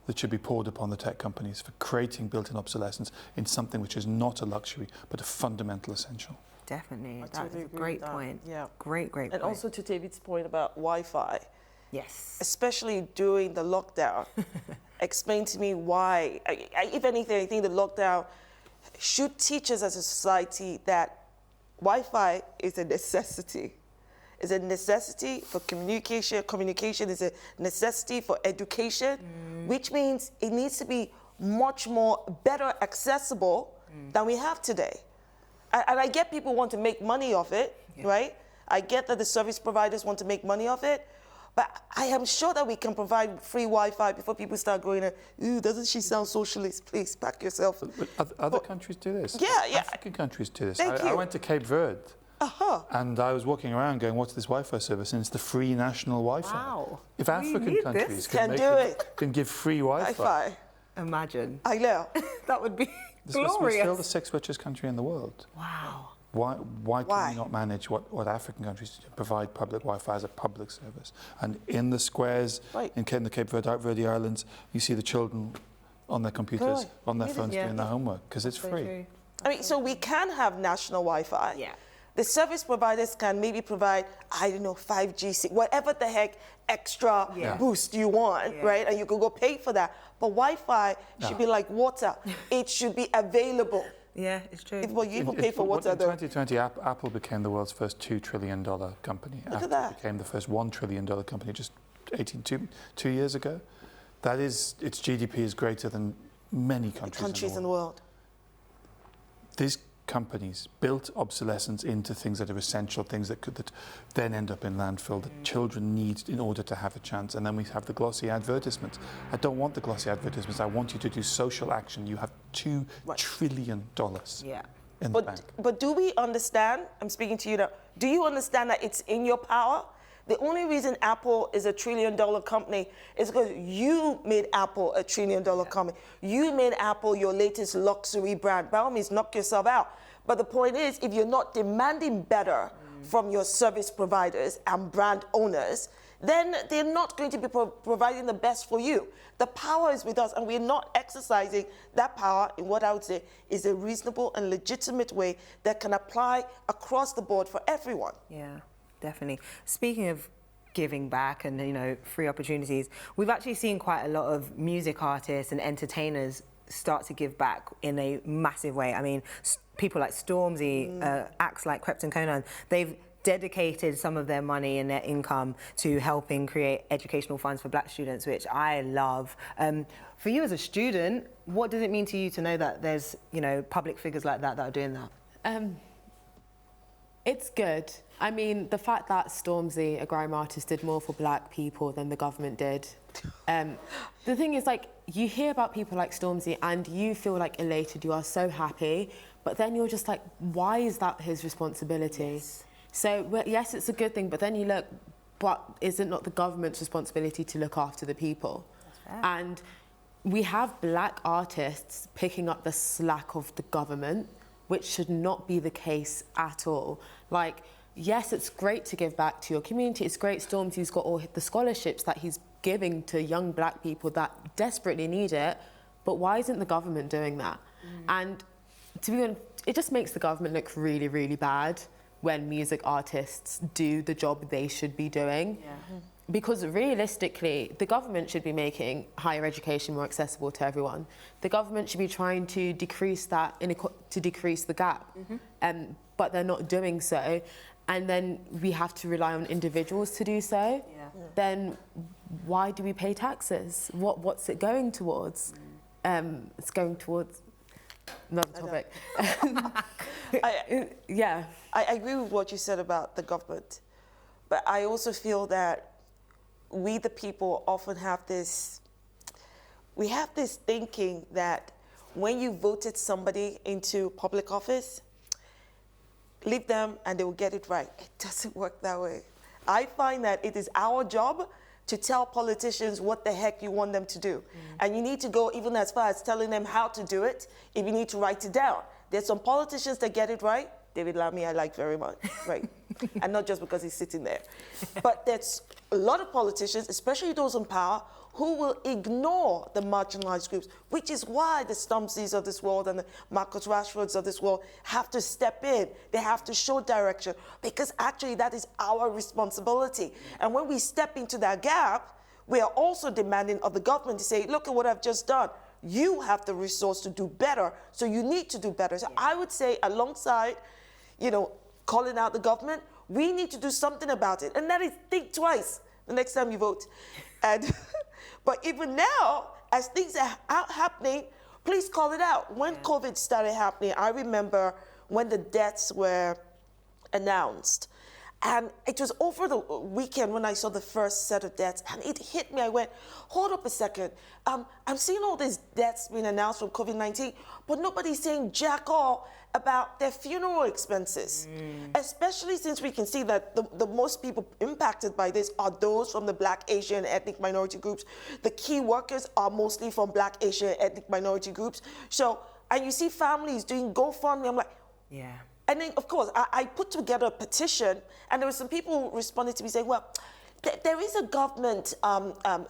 that should be poured upon the tech companies for creating built-in obsolescence in something which is not a luxury but a fundamental essential. Definitely. I That's totally a agree great with that. point. Yeah. Great point. And also to David's point about Wi-Fi, yes. especially during the lockdown, explain to me why, if anything, I think the lockdown should teach us as a society that Wi-Fi is a necessity. It's a necessity for communication. Communication is a necessity for education, which means it needs to be much more better accessible than we have today. And I get people want to make money off it, right? I get that the service providers want to make money off it, but I am sure that we can provide free Wi-Fi before people start going, ooh, doesn't she sound socialist? Please back yourself. But other countries do this. Yeah. African countries do this. Thank I you. went to Cape Verde. And I was walking around going, what's this Wi-Fi service? And it's the free national Wi-Fi. Wow. If We African need countries this. can give free Wi-Fi. Wi-Fi. Imagine. I know. That would be We're glorious. still the 6th richest country in the world. Wow. Why can we not manage what African countries do, provide public Wi-Fi as a public service? And in the squares in the Cape Verde Islands, you see the children on their computers, on their phones doing their homework because it's free. True. I mean, so we can have national Wi-Fi. Yeah. The service providers can maybe provide, I don't know, 5G, whatever the heck extra boost you want, right? And you can go pay for that. But Wi-Fi should be like water. It should be available. Yeah, it's true. Well, you even pay for water, though. In 2020, Apple became the world's first $2 trillion company. Look at that. Apple became the first $1 trillion company just 2 years ago. That is, its GDP is greater than many countries In the world. These companies built obsolescence into things that are essential, things that could then end up in landfill that children need in order to have a chance. And then we have the glossy advertisements. I don't want the glossy advertisements. I want you to do social action. You have $2 trillion in the bank. But do we understand, I'm speaking to you now, do you understand that it's in your power? The only reason Apple is a $1 trillion company is because you made Apple a $1 trillion company. You made Apple your latest luxury brand. By all means, knock yourself out. But the point is, if you're not demanding better from your service providers and brand owners, then they're not going to be providing the best for you. The power is with us, and we're not exercising that power in what I would say is a reasonable and legitimate way that can apply across the board for everyone. Yeah. Definitely. Speaking of giving back and, you know, free opportunities, we've actually seen quite a lot of music artists and entertainers start to give back in a massive way. I mean, people like Stormzy, acts like Krept and Conan, they've dedicated some of their money and their income to helping create educational funds for black students, which I love. For you as a student, what does it mean to you to know that there's, you know, public figures like that are doing that? It's good. I mean, the fact that Stormzy, a grime artist, did more for black people than the government did. The thing is, like, you hear about people like Stormzy and you feel like elated, you are so happy, but then you're just like, why is that his responsibility? Yes. So, well, yes, it's a good thing, but then you look, but is it not the government's responsibility to look after the people? That's fair. And we have black artists picking up the slack of the government, which should not be the case at all. Like, yes, it's great to give back to your community. It's great Stormzy's got all the scholarships that he's giving to young black people that desperately need it, but why isn't the government doing that? And to be honest, it just makes the government look really, really bad when music artists do the job they should be doing. Yeah. Because realistically, the government should be making higher education more accessible to everyone. The government should be trying to decrease that to decrease the gap, but they're not doing so. And then we have to rely on individuals to do so. Yeah. Then why do we pay taxes? What's it going towards? It's going towards another topic. I agree with what you said about the government, but I also feel that we, the people, often have this thinking that when you voted somebody into public office, leave them and they will get it right. It doesn't work that way. I find that it is our job to tell politicians what the heck you want them to do. And you need to go even as far as telling them how to do it, if you need to write it down. There's some politicians that get it right. David Lammy, I like very much, right? And not just because he's sitting there. But there's a lot of politicians, especially those in power, who will ignore the marginalized groups, which is why the Stumpsys of this world and the Marcus Rashfords of this world have to step in. They have to show direction, because actually that is our responsibility. And when we step into that gap, we are also demanding of the government to say, look at what I've just done. You have the resource to do better, so you need to do better. So I would say, alongside, you know, calling out the government, we need to do something about it. And that is, think twice the next time you vote. And but even now, as things are happening, please call it out. When COVID started happening, I remember when the deaths were announced. And it was over the weekend when I saw the first set of deaths, and it hit me. I went, hold up a second. I'm seeing all these deaths being announced from COVID-19, but nobody's saying jack all about their funeral expenses, especially since we can see that the most people impacted by this are those from the Black, Asian, ethnic minority groups. The key workers are mostly from Black, Asian, ethnic minority groups. So, and you see families doing GoFundMe. I'm like, yeah. And then, of course, I put together a petition, and there were some people who responded to me saying, well, there is a government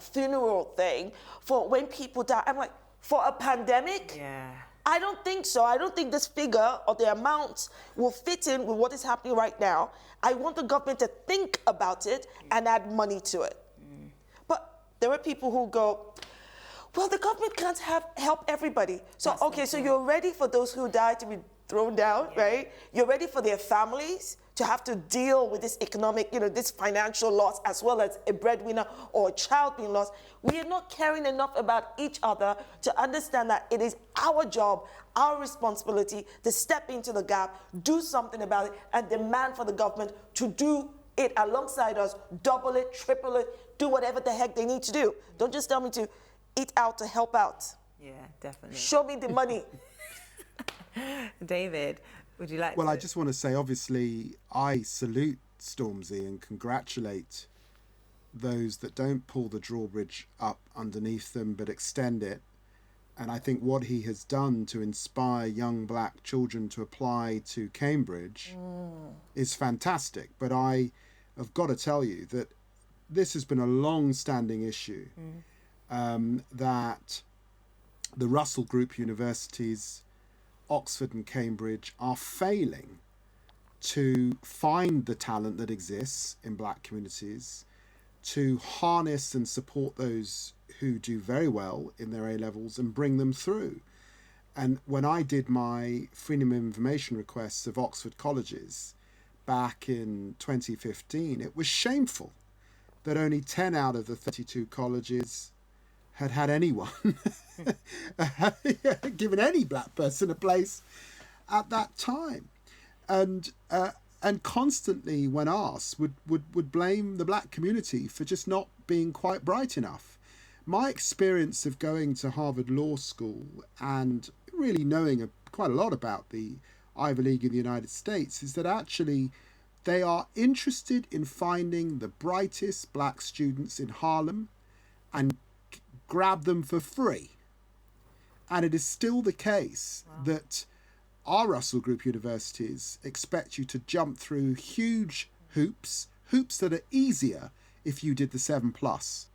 funeral thing for when people die. I'm like, for a pandemic? Yeah. I don't think so. I don't think this figure or the amount will fit in with what is happening right now. I want the government to think about it and add money to it. But there are people who go, well, the government can't help everybody. So, okay, so you're ready for those who died to be thrown down, right? You're ready for their families to have to deal with this economic, this financial loss, as well as a breadwinner or a child being lost. We are not caring enough about each other to understand that it is our job, our responsibility to step into the gap, do something about it, and demand for the government to do it alongside us, double it, triple it, do whatever the heck they need to do. Don't just tell me to eat out to help out. Yeah, definitely. Show me the money. David, would you like Well, to... I just want to say, obviously, I salute Stormzy and congratulate those that don't pull the drawbridge up underneath them but extend it. And I think what he has done to inspire young black children to apply to Cambridge is fantastic. But I have got to tell you that this has been a long-standing issue, that the Russell Group universities, Oxford and Cambridge, are failing to find the talent that exists in black communities, to harness and support those who do very well in their A-levels and bring them through. And when I did my Freedom of Information requests of Oxford colleges back in 2015, it was shameful that only 10 out of the 32 colleges had anyone given any black person a place at that time, and constantly, when asked, would blame the black community for just not being quite bright enough. My experience of going to Harvard Law School and really knowing quite a lot about the Ivy League in the United States is that actually they are interested in finding the brightest black students in Harlem and grab them for free. And it is still the case that our Russell Group universities expect you to jump through huge hoops that are easier if you did the 7+,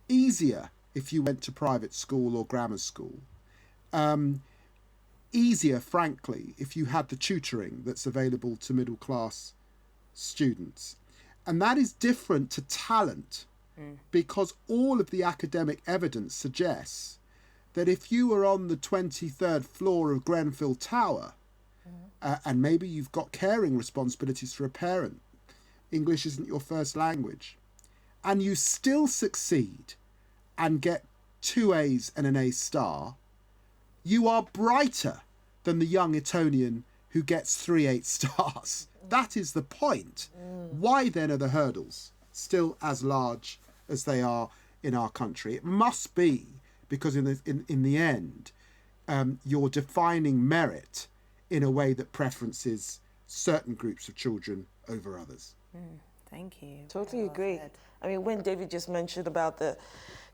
easier if you went to private school or grammar school, easier, frankly, if you had the tutoring that's available to middle class students. And that is different to talent, because all of the academic evidence suggests that if you were on the 23rd floor of Grenfell Tower, and maybe you've got caring responsibilities for a parent, English isn't your first language, and you still succeed and get 2 A's and an A star, you are brighter than the young Etonian who gets 3 8 stars. That is the point. Why then are the hurdles still as large as they are in our country? It must be because in the end, you're defining merit in a way that preferences certain groups of children over others. Thank you. Totally Well agree. said. I mean, when David just mentioned about the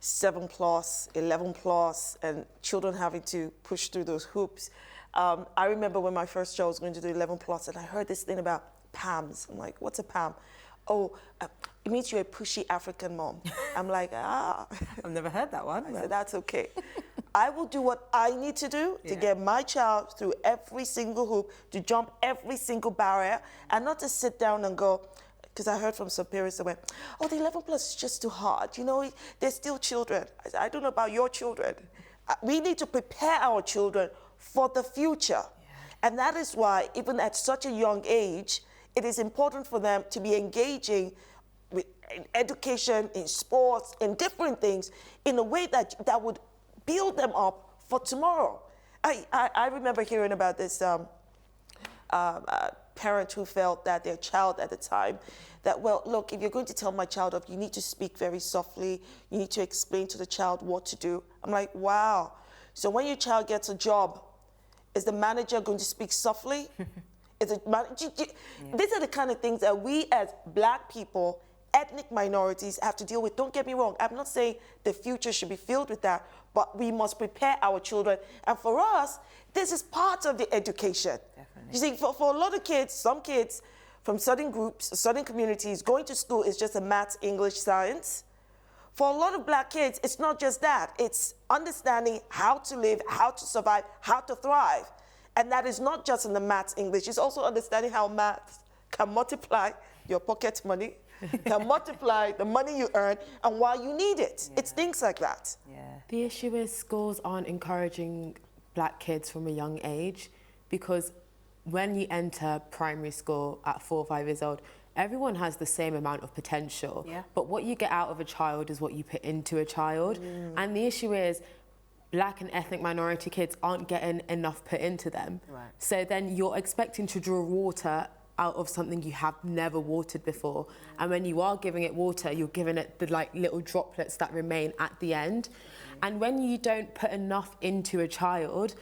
7+, 11+, and children having to push through those hoops, I remember when my first child was going to do 11+, and I heard this thing about PAMs. I'm like, what's a PAM? Oh, it means you're a pushy African mom. I'm like, I've never heard that one. I said, that's okay. I will do what I need to do to get my child through every single hoop, to jump every single barrier, and not to sit down and go, because I heard from some parents that went, oh, the 11+ is just too hard. They're still children. I said, I don't know about your children. We need to prepare our children for the future. And that is why, even at such a young age, it is important for them to be engaging in education, in sports, in different things, in a way that would build them up for tomorrow. I remember hearing about this parent who felt that their child at the time, that, well, look, if you're going to tell my child off, you need to speak very softly. You need to explain to the child what to do. I'm like, wow. So when your child gets a job, is the manager going to speak softly? These are the kind of things that we as black people, ethnic minorities, have to deal with. Don't get me wrong. I'm not saying the future should be filled with that, but we must prepare our children. And for us, this is part of the education. Definitely. You see, for a lot of kids, some kids from certain groups, certain communities, going to school is just a maths, English, science. For a lot of black kids, it's not just that. It's understanding how to live, how to survive, how to thrive. And that is not just in the maths, English. It's also understanding how maths can multiply your pocket money, can multiply the money you earn, and why you need it. Yeah. It's things like that. Yeah. The issue is schools aren't encouraging black kids from a young age, because when you enter primary school at 4 or 5 years old, everyone has the same amount of potential. Yeah. But what you get out of a child is what you put into a child. And the issue is black and ethnic minority kids aren't getting enough put into them. Right. So then you're expecting to draw water out of something you have never watered before. And when you are giving it water, you're giving it the like little droplets that remain at the end. And when you don't put enough into a child,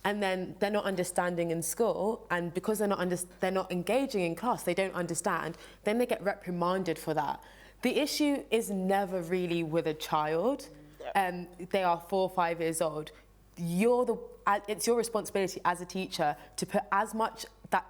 and then they're not understanding in school, and because they're not engaging in class, they don't understand, then they get reprimanded for that. The issue is never really with a child. They are 4 or 5 years old. It's your responsibility as a teacher to put as much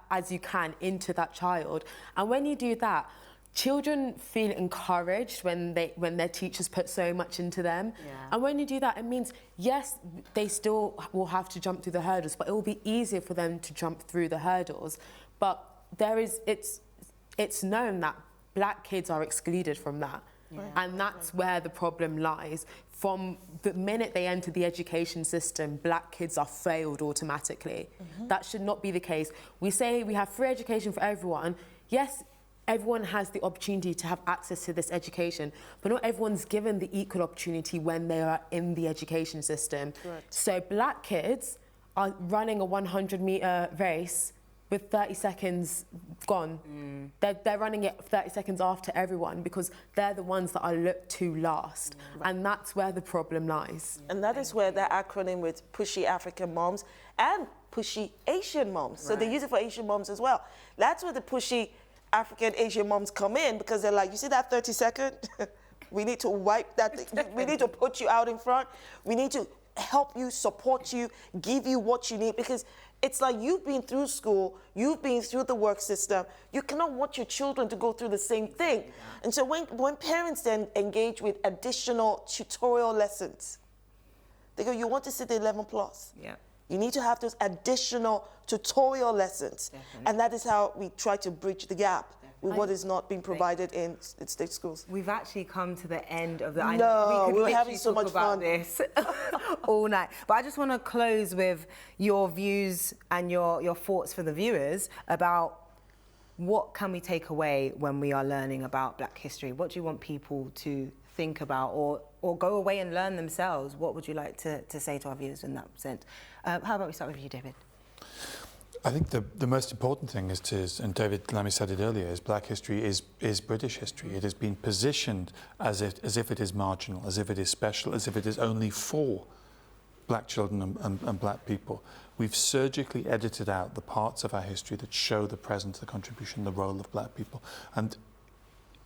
as you can into that child. And when you do that, children feel encouraged when their teachers put so much into them. Yeah. And when you do that, it means, yes, they still will have to jump through the hurdles, but it will be easier for them to jump through the hurdles. But it's known that black kids are excluded from that. Yeah. And that's where the problem lies. From the minute they enter the education system, black kids are failed automatically. That should not be the case. We say we have free education for everyone. Yes, everyone has the opportunity to have access to this education, but not everyone's given the equal opportunity when they are in the education system. Correct. So black kids are running a 100-meter race with 30 seconds gone. They're running it 30 seconds after everyone because they're the ones that are looked to last. And that's where the problem lies. And that is where that acronym with pushy African moms and pushy Asian moms. So they use it for Asian moms as well. That's where the pushy African Asian moms come in, because they're like, you see that 30 second? We need to wipe that. We need to put you out in front. We need to help you, support you, give you what you need, because it's like you've been through school, you've been through the work system. You cannot want your children to go through the same thing. And so when parents then engage with additional tutorial lessons, they go, you want to sit the 11 plus. Yeah. You need to have those additional tutorial lessons. Definitely. And that is how we try to bridge the gap with what is not being provided in state schools. We've actually come to the end of the... We were having so much fun. This all night. But I just want to close with your views and your thoughts for the viewers about what can we take away when we are learning about Black history? What do you want people to think about or go away and learn themselves? What would you like to say to our viewers in that sense? How about we start with you, David? I think the most important thing is, and David Lammy said it earlier, is Black history is British history. It has been positioned as if it is marginal, as if it is special, as if it is only for Black children and Black people. We've surgically edited out the parts of our history that show the presence, the contribution, the role of Black people. And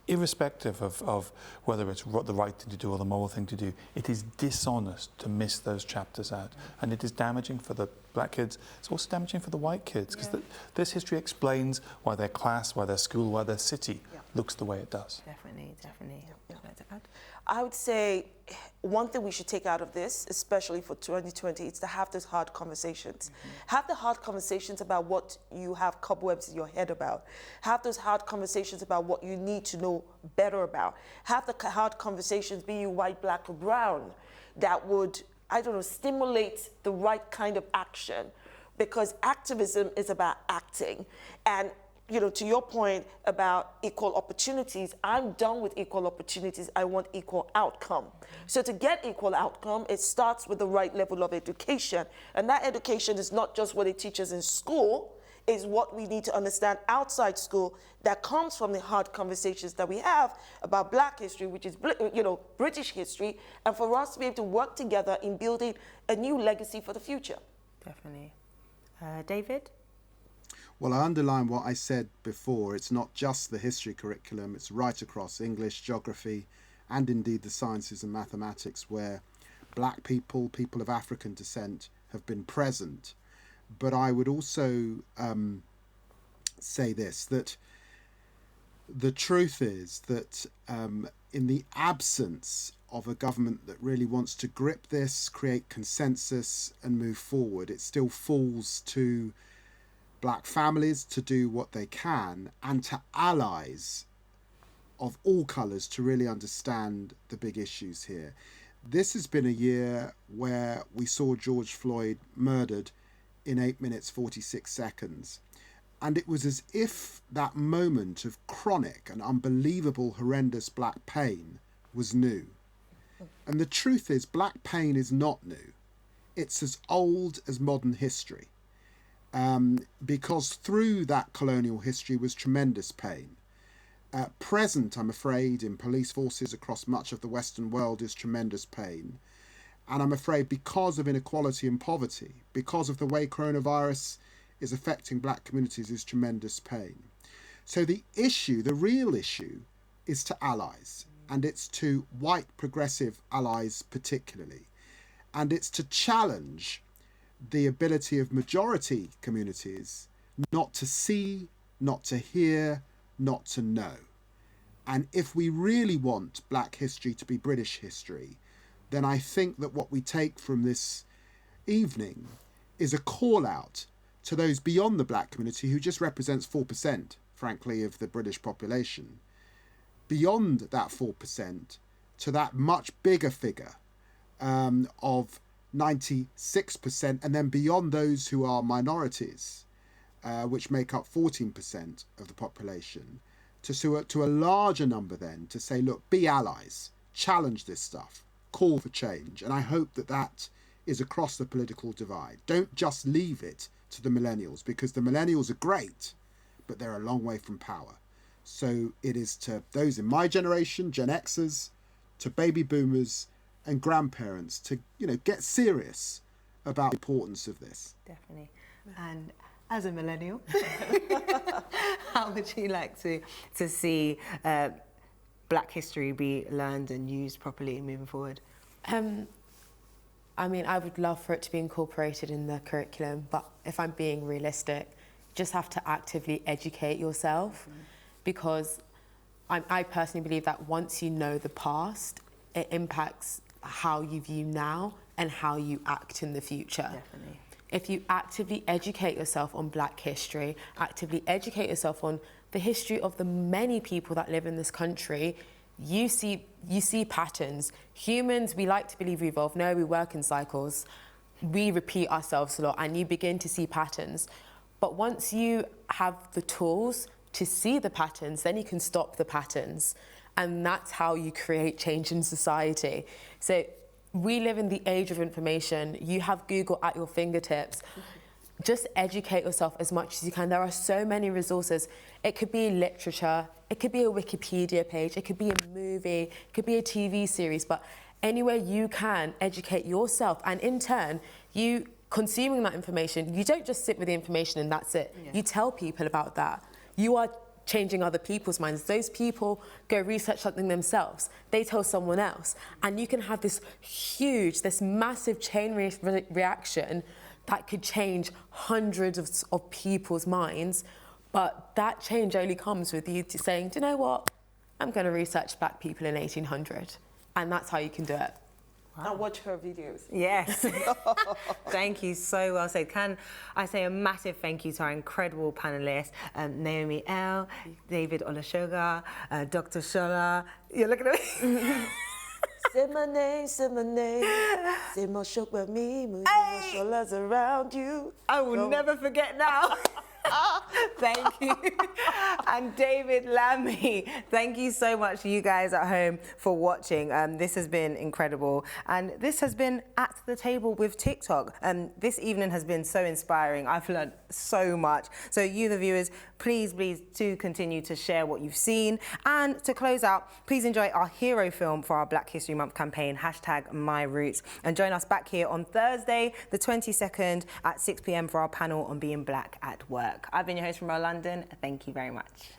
irrespective of whether it's the right thing to do or the moral thing to do, it is dishonest to miss those chapters out. And it is damaging for the Black kids. It's also damaging for the white kids, because this history explains why their class, why their school, why their city looks the way it does. Definitely. Would you like to add? I would say one thing we should take out of this, especially for 2020, is to have those hard conversations. Have the hard conversations about what you have cobwebs in your head about. Have those hard conversations about what you need to know better about. Have the hard conversations, be you white, Black, or brown, that would, stimulate the right kind of action. Because activism is about acting. And to your point about equal opportunities, I'm done with equal opportunities. I want equal outcome. So to get equal outcome, it starts with the right level of education. And that education is not just what it teaches in school, is what we need to understand outside school that comes from the hard conversations that we have about Black history, which is, British history, and for us to be able to work together in building a new legacy for the future. Definitely. David? Well, I underline what I said before. It's not just the history curriculum, it's right across English, geography, and indeed the sciences and mathematics, where Black people, people of African descent, have been present. But I would also say this, that the truth is that in the absence of a government that really wants to grip this, create consensus and move forward. It still falls to black families to do what they can, and to allies of all colours to really understand the big issues here. This has been a year where we saw George Floyd murdered in 8 minutes 46 seconds. And it was as if that moment of chronic and unbelievable horrendous black pain was new. And the truth is, black pain is not new. It's as old as modern history. Because through that colonial history was tremendous pain. Present, I'm afraid, in police forces across much of the Western world is tremendous pain. And I'm afraid because of inequality and poverty, because of the way coronavirus is affecting black communities, is tremendous pain. So the issue, the real issue, is to allies, and it's to white progressive allies particularly. And it's to challenge the ability of majority communities not to see, not to hear, not to know. And if we really want black history to be British history, then I think that what we take from this evening is a call out to those beyond the black community, who just represents 4%, frankly, of the British population, beyond that 4%, to that much bigger figure of 96%, and then beyond those who are minorities, which make up 14% of the population, to a larger number then, to say, look, be allies, challenge this stuff, call for change. And I hope that that is across the political divide. Don't just leave it to the millennials, because the millennials are great, but they're a long way from power. So it is to those in my generation, Gen Xers, to baby boomers and grandparents, to, you know, get serious about the importance of this. Definitely. And as a millennial, how would you like to see black history be learned and used properly moving forward? I mean, I would love for it to be incorporated in the curriculum, but if I'm being realistic, you just have to actively educate yourself, because I personally believe that once you know the past, it impacts how you view now and how you act in the future. Definitely. If you actively educate yourself on black history, actively educate yourself on the history of the many people that live in this country, you see patterns. Humans, we like to believe we evolve. No, we work in cycles. We repeat ourselves a lot, and you begin to see patterns. But once you have the tools to see the patterns, then you can stop the patterns. And that's how you create change in society. So we live in the age of information. You have Google at your fingertips. Just educate yourself as much as you can. There are so many resources. It could be literature, it could be a Wikipedia page, it could be a movie, it could be a TV series, but anywhere you can educate yourself, and in turn, you consuming that information, you don't just sit with the information and that's it. Yeah. You tell people about that. You are changing other people's minds. Those people go research something themselves. They tell someone else. And you can have this huge, this massive chain reaction that could change hundreds of people's minds. But that change only comes with you saying, do you know what? I'm going to research black people in 1800. And that's how you can do it. Wow. And watch her videos. Yes. Thank you, so well said. Can I say a massive thank you to our incredible panellists, Naomie L, David Olusoga, Dr. Shola. You're looking at me. Say my name, say Mos-Shogbamimu, Shola's around you. I will never forget now. Thank you. And David, Lammy, thank you so much to you guys at home for watching. This has been incredible. And this has been At the Table with TikTok. This evening has been so inspiring. I've learned so much. So you, the viewers, please do continue to share what you've seen. And to close out, please enjoy our hero film for our Black History Month campaign, #MyRoots. And join us back here on Thursday, the 22nd at 6 p.m. for our panel on being black at work. I've been your host from London. Thank you very much.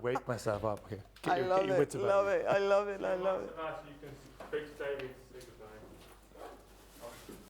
wake myself up here. I love it, love it, I love it, I love it. You can speak to David